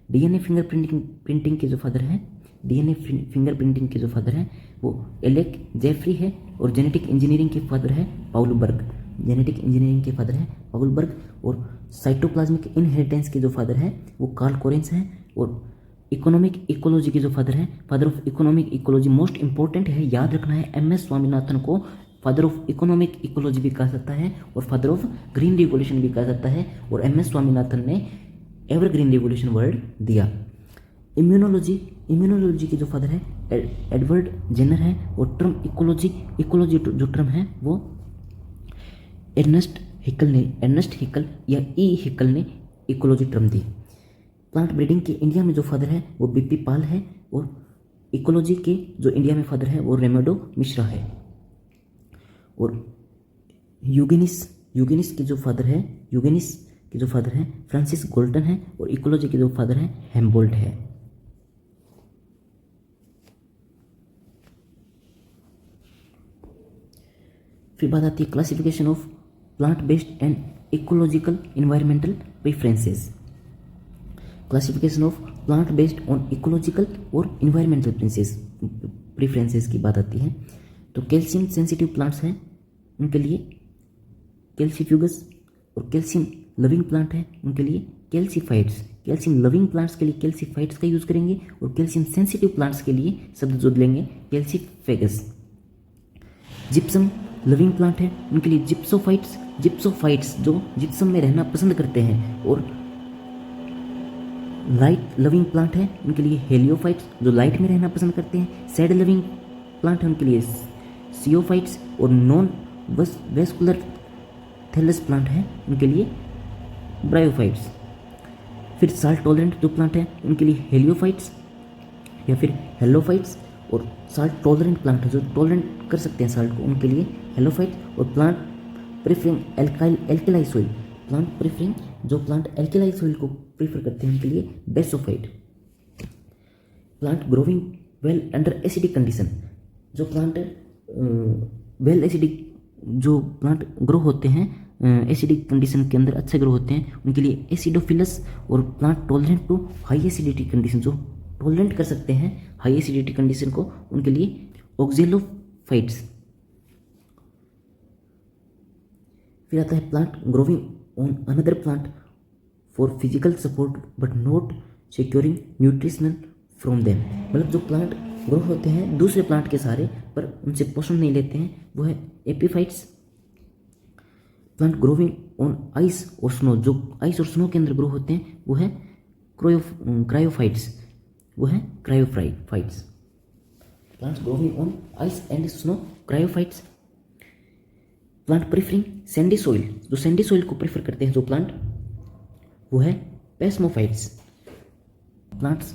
डीएनए फिंगरप्रिंटिंग के जो फादर हैं फिंगरप्रिंटिंग के जो फादर हैं वो एलेक जेफरी है। और जेनेटिक इंजीनियरिंग के फादर है पाउल बर्ग। जेनेटिक इंजीनियरिंग के फादर है पाउल बर्ग। और साइटोप्लाज्मिक इनहेरिटेंस के जो फादर है वो कार्ल कोरेंस है। और इकोनॉमिक इकोलॉजी के जो फादर है father of economic ecology most important है, याद रखना है। एमएस स्वामीनाथन को फादर ऑफ इकोनॉमिक इकोलॉजी भी कहा जाता है और फादर ऑफ ग्रीन रिवॉल्यूशन भी कहा जाता है। और एमएस स्वामीनाथन ने एवरग्रीन रिवॉल्यूशन वर्ड दिया। इम्यूनोलॉजी के जो फादर है एडवर्ड जेनर है। और टर्म इकोलॉजी जो टर्म है वो एर्नेस्ट हिकल या ई हिकल ने इकोलॉजी टर्म दी। प्लांट ब्रीडिंग के इंडिया में जो फादर है वो बीपी पाल है। और इकोलॉजी के जो इंडिया में फादर है वो रेमेडो मिश्रा है। और यूगेनिस के जो फादर है फ्रांसिस गोल्टन है। और इकोलॉजी के जो फादर है हेम्बोल्ट है। फिर बात आती है classification of plant based and ecological environmental preferences. Classification of plant based on ecological और इन्वायरमेंटल प्रेफरेंसेस की बात आती है तो कैल्शियम सेंसिटिव प्लांट्स हैं उनके लिए कैल्सीफ्यूगस। और कैल्शियम लविंग प्लांट है उनके लिए कैल्सीफाइड्स। कैल्शियम लविंग प्लांट्स के लिए कैल्सीफाइड्स का यूज़ करेंगे। और कैल्शियम सेंसिटिव प्लांट्स के लिए शब्द जो लेंगे कैल्सीफेगस। जिप्सम लविंग प्लांट है उनके लिए जिप्सोफाइट्स जो जिप्सम में रहना पसंद करते हैं। और लाइट लविंग प्लांट है उनके लिए हेलियोफाइट्स जो लाइट में रहना पसंद करते हैं। सैड लविंग प्लांट है उनके लिए सियोफाइट्स। और नॉन वेस्कुलर थैलस प्लांट है उनके लिए ब्रायोफाइट्स। फिर साल्ट टॉलरेंट जो प्लांट है उनके लिए हेलियोफाइट्स या फिर हेलोफाइट्स। और साल्ट टॉलरेंट प्लांट है जो टॉलरेंट कर सकते हैं साल्ट को उनके लिए हेलोफाइट्स। और प्लांट प्रेफरिंग एल्कलाई सॉइल जो प्लांट एल्कलाई सॉइल को प्रेफर करते हैं उनके लिए basophyte. Plant growing well under acidic condition जो प्लांट वेल एसिडिक जो प्लांट ग्रो होते हैं एसिडिक कंडीशन के अंदर अच्छे ग्रो होते हैं उनके लिए एसिडोफिलस। और plant tolerant to high acidity condition जो टॉलरेंट कर सकते हैं हाई एसिडिटी कंडीशन को उनके लिए ऑक्जेलोफाइट्स। फिर आता है plant growing on another plant for physical support but not securing nutritional from them. मतलब जो प्लांट ग्रो होते हैं दूसरे प्लांट के सहारे पर उनसे पोषण नहीं लेते हैं वो है epiphytes. Plant growing on ice और स्नो जो आइस और स्नो के अंदर ग्रो होते हैं वो है cryophytes. Plants growing on ice and snow cryophytes. Plant preferring sandy soil जो सैंडी सॉइल को प्रेफर करते हैं जो प्लांट वो है psammophytes. Plants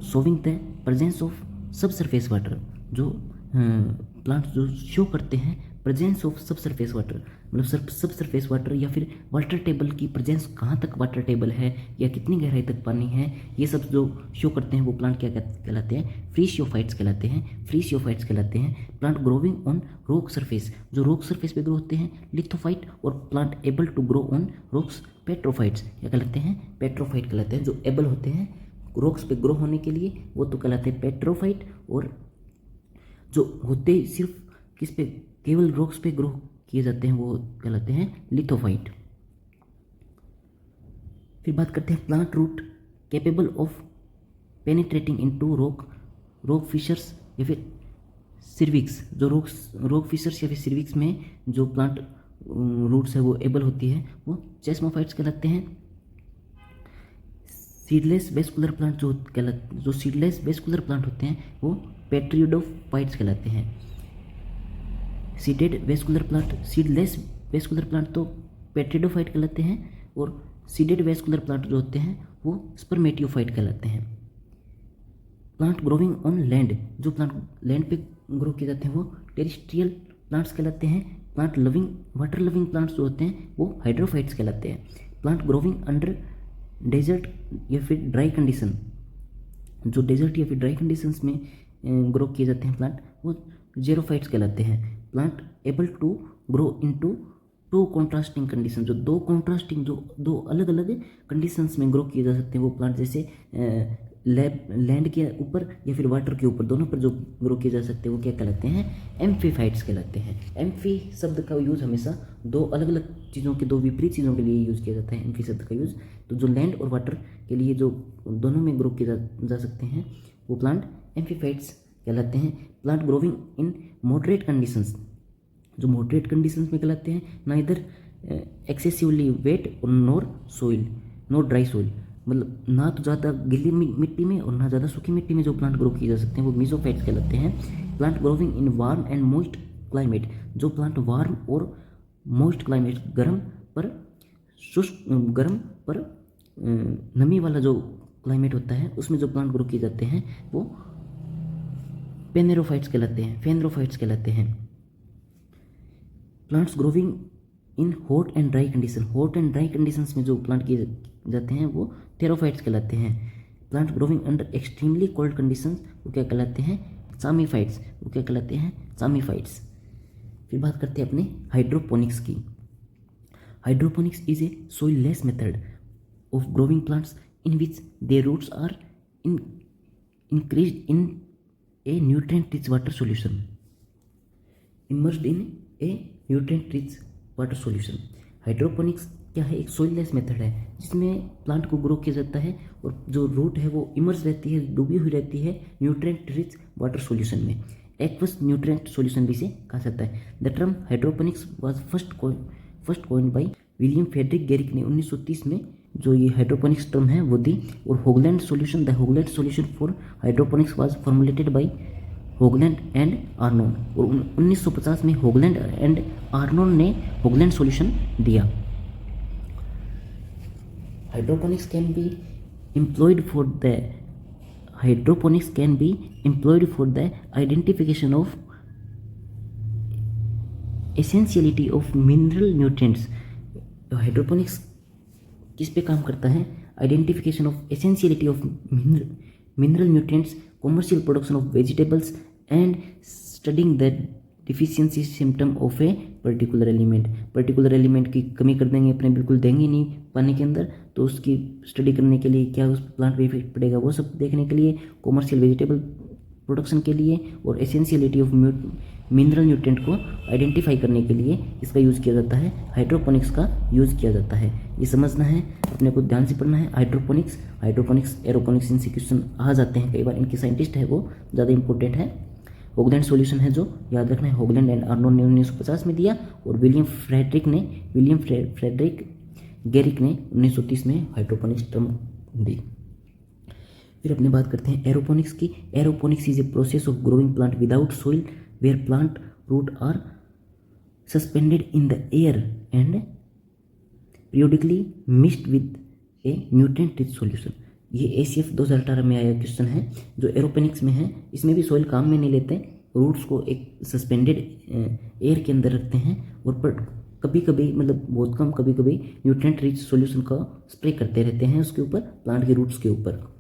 showing the presence of subsurface water जो प्लांट्स जो शो करते हैं प्रेजेंस ऑफ सबसरफेस वाटर मतलब सबसरफेस वाटर या फिर वाटर टेबल की प्रेजेंस कहाँ तक वाटर टेबल है या कितनी गहराई तक पानी है ये सब जो शो करते हैं वो प्लांट क्या कहलाते हैं फ्रीशियोफाइट्स कहलाते हैं। Plant growing on rock surface जो रॉक सरफेस पे ग्रो होते हैं लिथोफाइट। और plant able to grow on rocks petrophytes क्या कहलाते हैं पेट्रोफाइट कहलाते हैं। जो एबल होते हैं रॉक्स पे ग्रो होने के लिए वो तो कहलाते हैं पेट्रोफाइट। और जो होते सिर्फ किस पे केवल रॉक्स पे ग्रो किए जाते हैं वो कहलाते हैं लिथोफाइट। फिर बात करते हैं plant root capable of penetrating into rock fissures या फिर सिर्विक्स। जो रॉक फिशर्स या फिर सिर्विक्स में जो प्लांट रूट्स है वो एबल होती है वो चेस्मोफाइट्स कहलाते हैं। सीडलेस वेस्कुलर प्लांट जो सीडलेस वेस्कुलर प्लांट होते हैं वो पेट्रियोडोफाइट्स कहलाते हैं। Seeded vascular plant seedless vascular plant तो पेट्रियोडोफाइट कहलाते हैं और सीडेड वेस्कुलर प्लांट जो होते हैं वो स्पर्मेटियोफाइट कहलाते हैं। प्लांट ग्रोविंग ऑन लैंड, जो प्लांट लैंड पे ग्रो किए जाते हैं वो टेरेस्ट्रियल प्लांट्स कहलाते हैं। Plant loving water loving plants जो होते हैं वो हाइड्रोफाइट्स कहलाते हैं। प्लांट ग्रोविंग अंडर डेजर्ट या फिर ड्राई कंडीशन, जो डेजर्ट या फिर ड्राई कंडीशंस में ग्रो किए जाते हैं प्लांट वो जेरोफाइट्स कहलाते हैं। Plant able to grow into two contrasting condition, जो दो अलग अलग कंडीशंस में ग्रो किए जा सकते हैं वो प्लांट, जैसे लैंड के ऊपर या फिर वाटर के ऊपर, दोनों पर जो ग्रो किए जा सकते हैं वो क्या कहलाते हैं, एम्फीफाइट्स कहलाते हैं। एम्फी शब्द का यूज़ हमेशा दो अलग अलग चीज़ों के, दो विपरीत चीज़ों के लिए यूज़ किया जाता है एम्फी शब्द का यूज़। तो जो लैंड और वाटर के लिए जो दोनों में ग्रो किए जा सकते हैं वो प्लांट एम्फीफाइट्स कहलाते हैं। Plant growing in moderate conditions, जो मॉडरेट कंडीशंस में कहलाते हैं, ना इधर एक्सेसिवली वेट और नोर ड्राई सोइल, मतलब ना तो ज़्यादा गीली मिट्टी में और ना ज़्यादा सूखी मिट्टी में जो प्लांट ग्रो किए जा सकते हैं वो मीसोफाइट्स कहलाते हैं। Plant growing in warm and moist climate, जो प्लांट वार्म और मॉइस्ट क्लाइमेट, गर्म पर नमी वाला जो क्लाइमेट होता है उसमें जो प्लांट ग्रो किए जाते हैं वो फेनेरोफाइट्स कहलाते हैं। Plants growing in hot and dry conditions में जो प्लांट किए जाते हैं वो थेरोफाइट्स कहलाते हैं। Plant growing under extremely cold conditions वो क्या कहलाते हैं, सामीफाइट्स। फिर बात करते हैं अपने हाइड्रोपोनिक्स की। Hydroponics is a soilless method of growing plants in which their roots are increased in a nutrient rich water solution, immersed in a nutrient rich water solution. Hydroponics क्या है, एक सोइललेस मेथड है जिसमें प्लांट को grow किया जाता है और जो रूट है वो इमर्स रहती है, डूबी हुई रहती है न्यूट्रिएंट रिच वाटर सॉल्यूशन में। एक्वस न्यूट्रिएंट सॉल्यूशन भी इसे कहा जाता है। The term hydroponics was first coined by William Frederick Gericke ने 1930 में जो ये हाइड्रोपोनिक्स टर्म है वो दी। और the Hoagland solution for hydroponics was formulated bye Hoagland and Arnon, और 1950 में होगलैंड एंड आर्नोन ने होगलैंड सॉल्यूशन दिया। Hydroponics can be employed for the identification of essentiality of mineral nutrients। Hydroponics किस पे काम करता है, identification of essentiality of mineral nutrients, commercial production of vegetables and studying the deficiency symptom of a particular element की कमी कर देंगे अपने, बिल्कुल देंगे नहीं पानी के अंदर, तो उसकी स्टडी करने के लिए क्या उस प्लांट पे इफेक्ट पड़ेगा वो सब देखने के लिए, कॉमर्शियल वेजिटेबल प्रोडक्शन के लिए और एसेंशियलिटी ऑफ मिनरल न्यूट्रिएंट को आइडेंटिफाई करने के लिए इसका यूज़ किया जाता है, हाइड्रोपोनिक्स का यूज़ किया जाता है। ये समझना है, अपने को ध्यान से पढ़ना है। हाइड्रोपोनिक्स एरोपोनिक्स इनसे क्वेश्चन आ जाते हैं कई बार, इनके साइंटिस्ट है वो ज़्यादा इंपॉर्टेंट है। होगलैंड सॉल्यूशन है जो याद रखना है, होगलैंड एंड आर्नोन ने 1950 में दिया और विलियम फ्रेडरिक गेरिक ने 1930 में हाइड्रोपोनिक्स टर्म दी। फिर अपने बात करते हैं एरोपोनिक्स की। Aeroponics is a process of growing plant without soil where plant root are suspended in the air and periodically mixed with a nutrient rich solution. ये ACF 2018 में आया क्वेश्चन है जो एरोपोनिक्स में है। इसमें भी सॉइल काम में नहीं लेते, रूट्स को एक सस्पेंडेड एयर के अंदर रखते हैं और पर कभी कभी मतलब बहुत कम कभी कभी न्यूट्रिएंट रिच सॉल्यूशन का स्प्रे करते रहते हैं उसके ऊपर, प्लांट के रूट्स के ऊपर।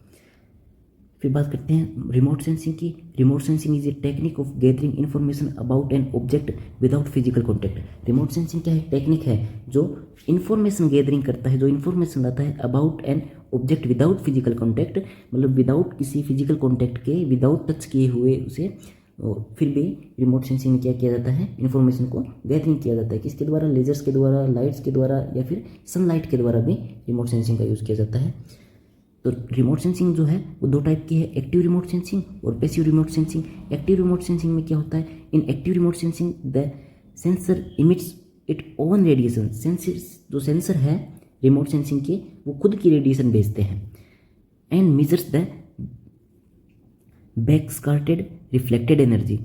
फिर बात करते हैं रिमोट सेंसिंग की। Remote sensing is a technique of gathering information about an object without physical contact. Remote sensing क्या है, टेक्निक है जो इन्फॉर्मेशन गैदरिंग करता है, जो इन्फॉर्मेशन लाता है about an object without physical contact, मतलब विदाउट किसी फिजिकल कॉन्टैक्ट के, विदाउट टच किए हुए उसे और फिर भी रिमोट सेंसिंग में क्या किया जाता है, इन्फॉर्मेशन को गैदरिंग किया जाता है, किसके द्वारा, लेजर्स के द्वारा, लाइट्स के द्वारा या फिर सनलाइट के द्वारा भी रिमोट सेंसिंग का यूज़ किया जाता है। तो रिमोट सेंसिंग जो है वो दो टाइप की है, एक्टिव रिमोट सेंसिंग और passive remote sensing. Active remote sensing में क्या होता है, in active remote sensing the sensor emits it own radiation. जो सेंसर है रिमोट सेंसिंग के वो खुद की रेडिएशन भेजते हैं and measures the backscattered reflected energy.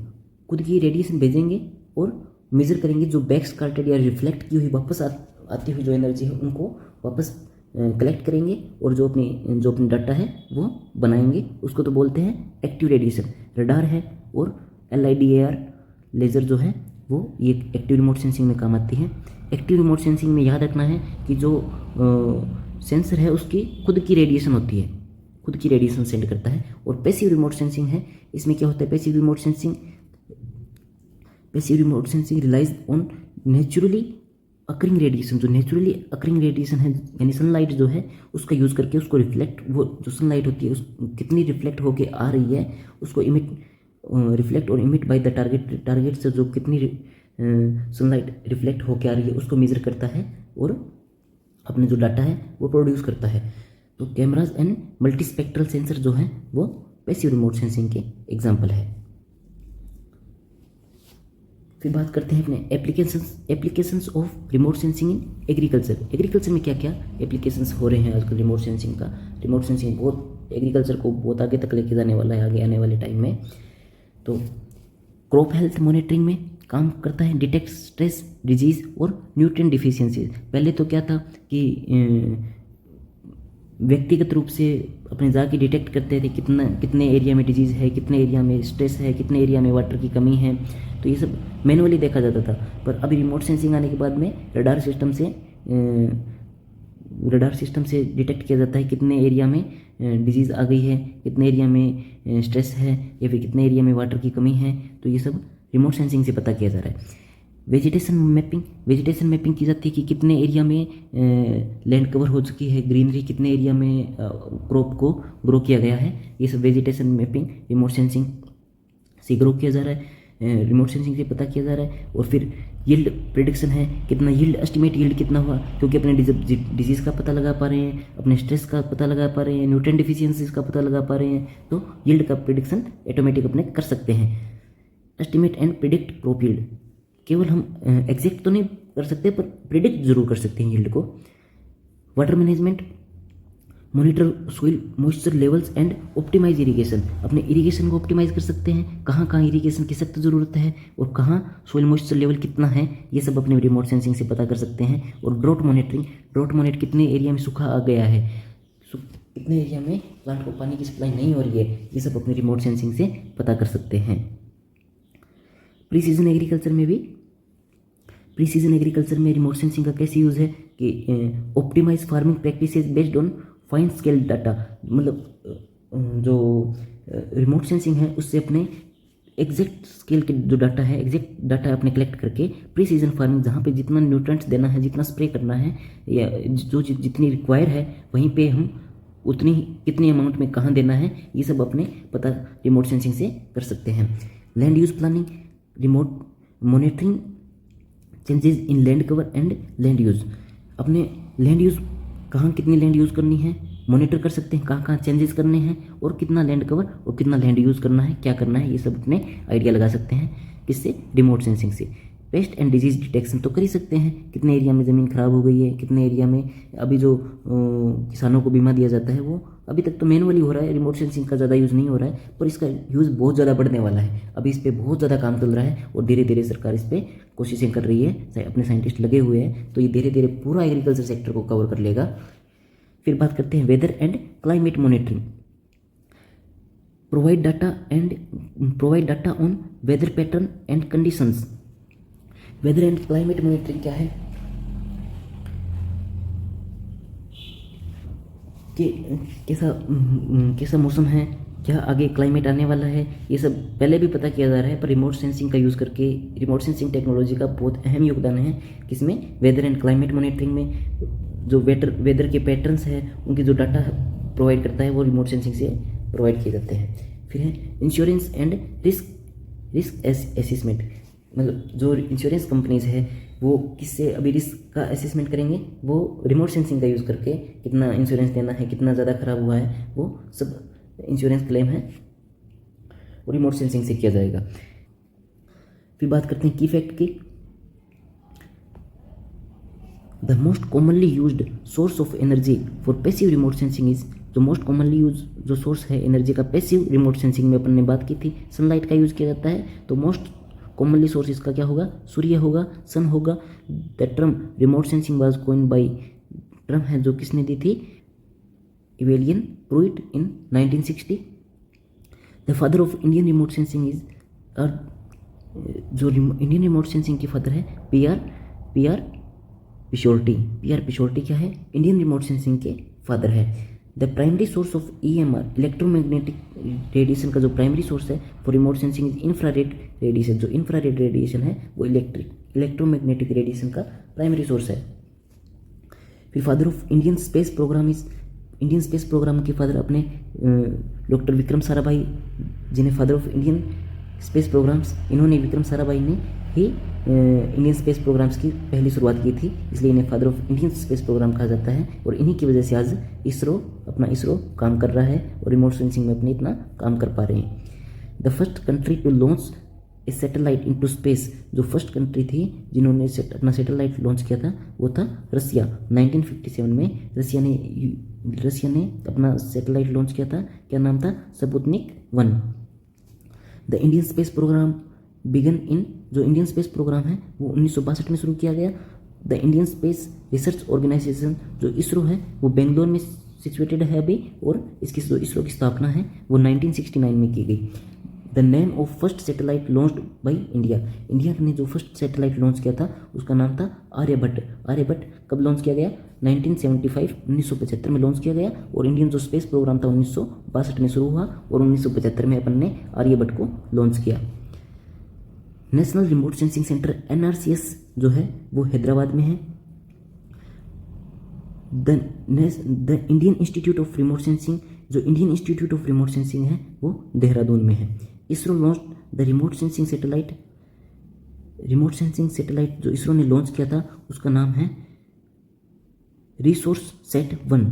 खुद की रेडिएशन भेजेंगे और मेजर करेंगे जो बैकस्कैटर्ड या रिफ्लेक्ट की हुई वापस आती हुई जो एनर्जी है उनको वापस कलेक्ट करेंगे और जो अपनी डाटा है वो बनाएंगे, उसको तो बोलते हैं एक्टिव रेडिएशन। रडार है और LIDAR लेज़र जो है वो ये एक्टिव रिमोट सेंसिंग में काम आती है। एक्टिव रिमोट सेंसिंग में याद रखना है कि जो सेंसर है उसकी खुद की रेडिएशन होती है, खुद की रेडिएशन सेंड करता है। और पैसिव रिमोट सेंसिंग है, इसमें क्या होता है, passive remote sensing relies on naturally occurring radiation. जो नेचुरली अकरिंग रेडिएशन है यानी सनलाइट जो है उसका यूज़ करके उसको रिफ्लेक्ट, वो जो सनलाइट होती है उस कितनी रिफ्लेक्ट होके आ रही है उसको रिफ्लेक्ट और इमिट बाय द टारगेट से जो कितनी सनलाइट रिफ्लेक्ट होके आ रही है उसको मेजर करता है और अपने जो डाटा है वो प्रोड्यूस करता है। तो कैमराज एंड मल्टीस्पेक्ट्रल सेंसर जो हैं वो पैसिव रिमोट सेंसिंग के एग्जाम्पल है। फिर बात करते हैं अपने applications of remote sensing in agriculture में क्या क्या एप्लीकेशंस हो रहे हैं आजकल रिमोट सेंसिंग का। रिमोट सेंसिंग बहुत एग्रीकल्चर को बहुत आगे तक लेके जाने वाला है आगे आने वाले टाइम में। तो क्रॉप हेल्थ मॉनिटरिंग में काम करता है, डिटेक्ट स्ट्रेस, डिजीज़ और न्यूट्रिएंट डिफिशियंसीज। पहले तो क्या था कि व्यक्तिगत रूप से अपने जाके डिटेक्ट करते थे कितने एरिया में डिजीज़ है, कितने एरिया में स्ट्रेस है, कितने एरिया में वाटर की कमी है, तो ये सब मैनुअली देखा जाता था। पर अभी रिमोट सेंसिंग आने के बाद में रडार सिस्टम से डिटेक्ट किया जाता है कितने एरिया में डिजीज़ आ गई है, कितने एरिया में स्ट्रेस है या फिर कितने एरिया में वाटर की कमी है, तो ये सब रिमोट सेंसिंग से पता किया जा रहा है। वेजिटेशन मैपिंग की जाती है कि कितने एरिया में लैंड कवर हो चुकी है, ग्रीनरी कितने एरिया में क्रॉप को ग्रो किया गया है, ये सब वेजिटेशन मैपिंग रिमोट सेंसिंग से ग्रो किया जा रहा है, रिमोट सेंसिंग से पता किया जा रहा है। और फिर यील्ड प्रिडिक्शन है, कितना यील्ड एस्टिमेट यील्ड कितना हुआ, क्योंकि अपने डिजीज़ का पता लगा पा रहे हैं, अपने स्ट्रेस का पता लगा पा रहे हैं, न्यूट्रिएंट डिफिशियंसीज का पता लगा पा रहे हैं, तो यील्ड का प्रिडिक्शन ऑटोमेटिक अपने कर सकते हैं। Estimate and predict crop yield, केवल हम एग्जैक्ट तो नहीं कर सकते पर प्रिडिक्ट जरूर कर सकते हैं यील्ड को। Water management, monitor soil moisture levels and optimise irrigation, अपने इरिगेशन को ऑप्टिमाइज कर सकते हैं, कहाँ कहाँ इरिगेशन की सख्त ज़रूरत है और कहाँ सोइल मॉइस्चर लेवल कितना है, ये सब अपने रिमोट सेंसिंग से पता कर सकते हैं। और ड्रॉट मॉनिटर कितने एरिया में सूखा आ गया है, कितने एरिया में प्लांट को पानी की सप्लाई नहीं हो रही है, ये सब अपने रिमोट सेंसिंग से पता कर सकते हैं। प्रीसीजन एग्रीकल्चर में रिमोट सेंसिंग का कैसे यूज़ है कि optimise farming practices based on fine scale data, मतलब जो रिमोट सेंसिंग है उससे अपने एग्जैक्ट स्केल के जो डाटा है, एग्जैक्ट डाटा अपने कलेक्ट करके प्रीसीजन फार्मिंग जहाँ पे जितना न्यूट्रिएंट्स देना है, जितना स्प्रे करना है या जो जितनी रिक्वायर है वहीं पे हम उतनी कितनी अमाउंट में कहाँ देना है, ये सब अपने पता रिमोट सेंसिंग से कर सकते हैं। Land use planning, remote monitoring changes in land cover and land use, अपने लैंड यूज़ कहाँ कितनी लैंड यूज़ करनी है मॉनिटर कर सकते हैं, कहाँ कहाँ चेंजेस करने हैं और कितना लैंड कवर और कितना लैंड यूज़ करना है, क्या करना है, ये सब अपने आइडिया लगा सकते हैं। किससे? रिमोट सेंसिंग से। पेस्ट एंड डिजीज़ डिटेक्शन तो कर ही सकते हैं, कितने एरिया में ज़मीन ख़राब हो गई है, कितने एरिया में अभी जो किसानों को बीमा दिया जाता है वो अभी तक तो मैनुअली हो रहा है, रिमोट सेंसिंग का ज़्यादा यूज़ नहीं हो रहा है, पर इसका यूज़ बहुत ज़्यादा बढ़ने वाला है। अभी इस पर बहुत ज़्यादा काम चल रहा है और धीरे धीरे सरकार इस पर कोशिशें कर रही है, अपने साइंटिस्ट लगे हुए हैं, तो ये धीरे धीरे पूरा एग्रीकल्चर सेक्टर को कवर कर लेगा। फिर बात करते हैं weather and climate monitoring, provide data on weather pattern and conditions. Weather and climate monitoring क्या है कि कैसा मौसम है, क्या आगे क्लाइमेट आने वाला है, ये सब पहले भी पता किया जा रहा है। पर रिमोट सेंसिंग का यूज़ करके रिमोट सेंसिंग टेक्नोलॉजी का बहुत अहम योगदान है किसमें? वेदर एंड क्लाइमेट मॉनिटरिंग में। जो वेदर के पैटर्न्स हैं उनकी जो डाटा प्रोवाइड करता है वो रिमोट सेंसिंग से प्रोवाइड किए जाते हैं। फिर है insurance and risk risk assessment, मतलब जो इंश्योरेंस कंपनीज है वो किससे अभी रिस्क का असेसमेंट करेंगे, वो रिमोट सेंसिंग का यूज़ करके कितना इंश्योरेंस देना है, कितना ज़्यादा खराब हुआ है, वो सब इंश्योरेंस क्लेम है वो रिमोट सेंसिंग से किया जाएगा। फिर बात करते हैं की फैक्ट की। The most commonly used source of energy for passive remote sensing is, जो मोस्ट कॉमनली यूज जो सोर्स है एनर्जी का पैसिव रिमोट सेंसिंग में अपन ने बात की थी, सनलाइट का यूज़ किया जाता है। तो मोस्ट कॉमनली सोर्स इसका क्या होगा, सूर्य होगा, सन होगा। The term remote sensing was coined bye, term है जो किसने दी थी, इवेलियन प्रूइट इन 1960। The father of Indian remote sensing is, और जो इंडियन रिमोट सेंसिंग के फादर है पी आर पिशोर्टी। पी आर पिशोर्टी क्या है, इंडियन रिमोट सेंसिंग के फादर है। The primary source of EMR, electromagnetic radiation का जो प्राइमरी सोर्स है for remote sensing is infrared radiation. जो इंफ्रारेड रेडिएशन है वो इलेक्ट्रोमैग्नेटिक रेडिएशन का प्राइमरी सोर्स है। फिर father of Indian space programme is, Indian space programme के फादर अपने डॉक्टर विक्रम साराभाई, जिन्हें father of Indian space programmes, इन्होंने विक्रम साराभाई ने ही इंडियन स्पेस प्रोग्राम्स की पहली शुरुआत की थी, इसलिए इन्हें father of Indian space programme कहा जाता है। और इन्हीं की वजह से आज इसरो काम कर रहा है और रिमोट सेंसिंग में अपने इतना काम कर पा रहे हैं। The first country to launch a satellite into space, जो फर्स्ट कंट्री थी जिन्होंने अपना सैटेलाइट लॉन्च किया था वो था रसिया। 1957 में रसिया ने अपना सैटेलाइट लॉन्च किया था, क्या नाम था, Sputnik 1। The Indian space program began in, जो इंडियन स्पेस प्रोग्राम है वो 1962 में शुरू किया गया। The Indian Space Research Organisation, जो इसरो है वो बेंगलोर में सिचुएटेड है अभी, और इसकी जो इसरो की स्थापना है वो 1969 में की गई। The name of first satellite launched by India, India ने जो फर्स्ट सैटेलाइट लॉन्च किया था उसका नाम था आर्यभट्ट। आर्यभट्ट कब लॉन्च किया गया, 1975 में लॉन्च किया गया। और इंडियन जो स्पेस प्रोग्राम था 1962 में शुरू हुआ और 1975 में अपन ने आर्यभट्ट को लॉन्च किया। National remote sensing centre NRCS जो है वो हैदराबाद में है। The Indian institute of remote sensing, जो Indian institute of remote sensing है वो देहरादून में है। ISRO launch the remote sensing satellite, remote sensing satellite जो इसरो ने लॉन्च किया था उसका नाम है रिसोर्स सेट 1।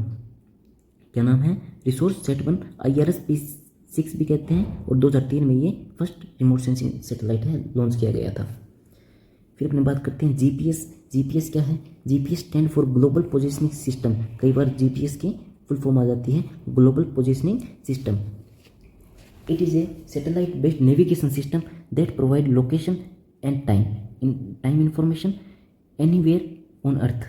क्या नाम है, रिसोर्स सेट 1। IRS-P6 भी कहते हैं, और 2003 में ये फर्स्ट रिमोट सेंसिंग सैटेलाइट है लॉन्च किया गया था। फिर अपने बात करते हैं GPS क्या है, GPS stand for global positioning system. कई बार GPS की फुल फॉर्म आ जाती है global positioning system. It is a satellite based navigation system that provide location and time information anywhere on earth.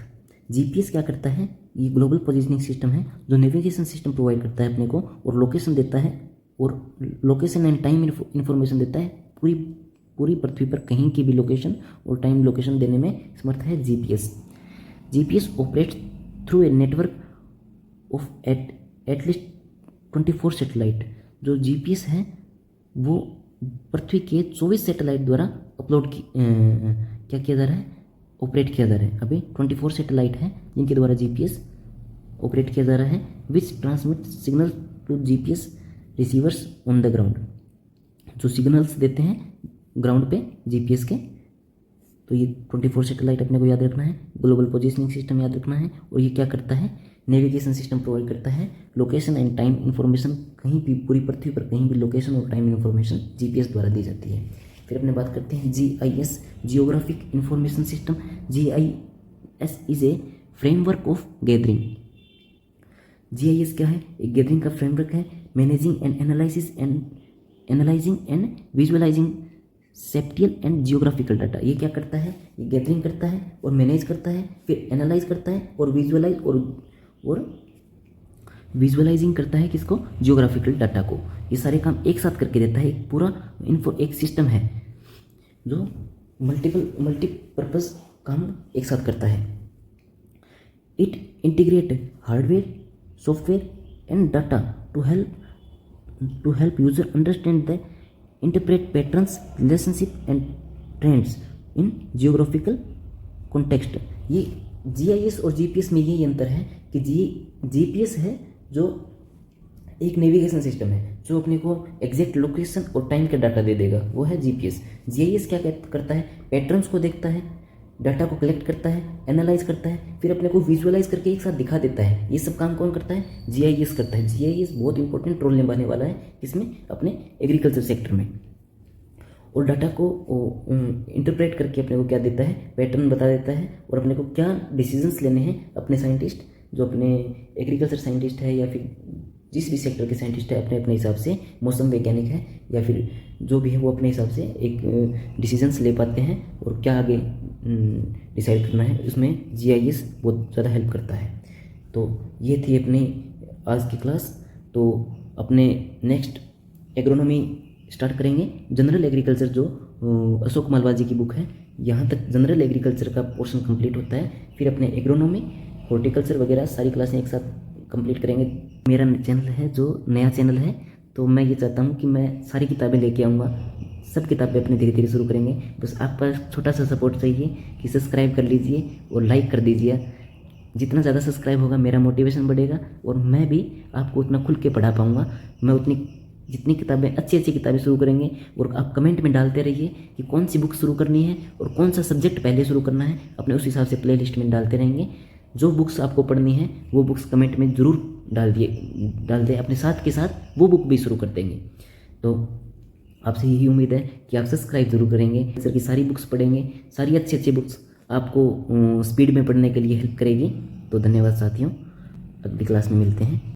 GPS क्या करता है, ये ग्लोबल पोजिशनिंग सिस्टम है जो नेविगेशन सिस्टम प्रोवाइड करता है अपने को, और लोकेशन देता है, और लोकेशन एंड टाइम इंफॉर्मेशन देता है। पूरी पृथ्वी पर कहीं की भी लोकेशन और टाइम लोकेशन देने में समर्थ है GPS operates through a network of at least 24 satellite. जो GPS है वो पृथ्वी के 24 सैटेलाइट द्वारा क्या किया जा रहा है, ऑपरेट किया जा रहा है। अभी 24 सैटेलाइट हैं जिनके द्वारा GPS ऑपरेट किया जा रहा है, which transmit signal to GPS receivers on the ground, जो सिग्नल्स देते हैं ग्राउंड पे GPS के। तो ये 24 सैटेलाइट अपने को याद रखना है, ग्लोबल पोजिशनिंग सिस्टम याद रखना है। और ये क्या करता है, नेविगेशन सिस्टम प्रोवाइड करता है, लोकेशन एंड टाइम इन्फॉर्मेशन, कहीं भी पूरी पृथ्वी पर कहीं भी लोकेशन और टाइम इन्फॉर्मेशन GPS द्वारा दी जाती है। फिर अपने बात करते हैं GIS, geographic information system. GIS is a framework of gathering. GIS क्या है, एक गैदरिंग का फ्रेमवर्क है, managing and analysing and visualising spatial and geographical data. ये क्या करता है, ये गैदरिंग करता है और मैनेज करता है, फिर एनालाइज करता है और विजुअलाइजिंग करता है किसको, जियोग्राफिकल डाटा को। ये सारे काम एक साथ करके देता है, एक पूरा एक सिस्टम है जो मल्टीपर्पज़ काम एक साथ करता है। It integrate hardware, software and data to help user understand the interpret patterns, relationship and trends in geographical context. ये GIS और GPS में यही अंतर है कि GPS है जो एक नेविगेशन सिस्टम है जो अपने को एग्जैक्ट लोकेशन और टाइम का डाटा दे देगा, वो है जीपीएस। जीआईएस क्या करता है, पैटर्न्स को देखता है, डाटा को कलेक्ट करता है, एनालाइज करता है, फिर अपने को विजुअलाइज करके एक साथ दिखा देता है। ये सब काम कौन करता है, जीआईएस करता है। जीआईएस बहुत इंपॉर्टेंट रोल निभाने वाला है इसमें, अपने एग्रीकल्चर सेक्टर में। और डाटा को इंटरप्रेट करके अपने को क्या देता है, पैटर्न बता देता है, और अपने को क्या डिसीजंस लेने हैं अपने साइंटिस्ट, जो अपने एग्रीकल्चर साइंटिस्ट है या फिर जिस भी सेक्टर के साइंटिस्ट है, अपने अपने हिसाब से, मौसम वैज्ञानिक है या फिर जो भी है, वो अपने हिसाब से एक डिसीजंस ले पाते हैं और क्या आगे डिसाइड करना है, उसमें जीआईएस बहुत ज़्यादा हेल्प करता है। तो ये थी अपनी आज की क्लास। तो अपने नेक्स्ट एग्रोनॉमी स्टार्ट करेंगे। जनरल एग्रीकल्चर जो अशोक मालवाजी की बुक है, यहाँ तक जनरल एग्रीकल्चर का पोर्शन कंप्लीट होता है। फिर अपने एग्रोनॉमी, हॉर्टिकल्चर वगैरह सारी क्लासें एक साथ कंप्लीट करेंगे। मेरा चैनल है जो नया चैनल है, तो मैं ये चाहता हूँ कि मैं सारी किताबें लेके आऊँगा। सब किताबें अपने धीरे धीरे शुरू करेंगे। बस आपका छोटा सा सपोर्ट चाहिए कि सब्सक्राइब कर लीजिए और लाइक कर दीजिए। जितना ज़्यादा सब्सक्राइब होगा मेरा मोटिवेशन बढ़ेगा और मैं भी आपको उतना खुल के पढ़ा पाऊँगा। मैं उतनी जितनी किताबें, अच्छी अच्छी किताबें शुरू करेंगे। और आप कमेंट में डालते रहिए कि कौन सी बुक शुरू करनी है और कौन सा सब्जेक्ट पहले शुरू करना है, अपने उस हिसाब से प्लेलिस्ट में डालते रहेंगे। जो बुक्स आपको पढ़नी है वो बुक्स कमेंट में ज़रूर डाल दें, अपने साथ के साथ वो बुक भी शुरू कर देंगे। तो आपसे यही उम्मीद है कि आप सब्सक्राइब जरूर करेंगे, सर की सारी बुक्स पढ़ेंगे, सारी अच्छी अच्छी बुक्स आपको स्पीड में पढ़ने के लिए हेल्प करेगी। तो धन्यवाद साथियों, अगली क्लास में मिलते हैं।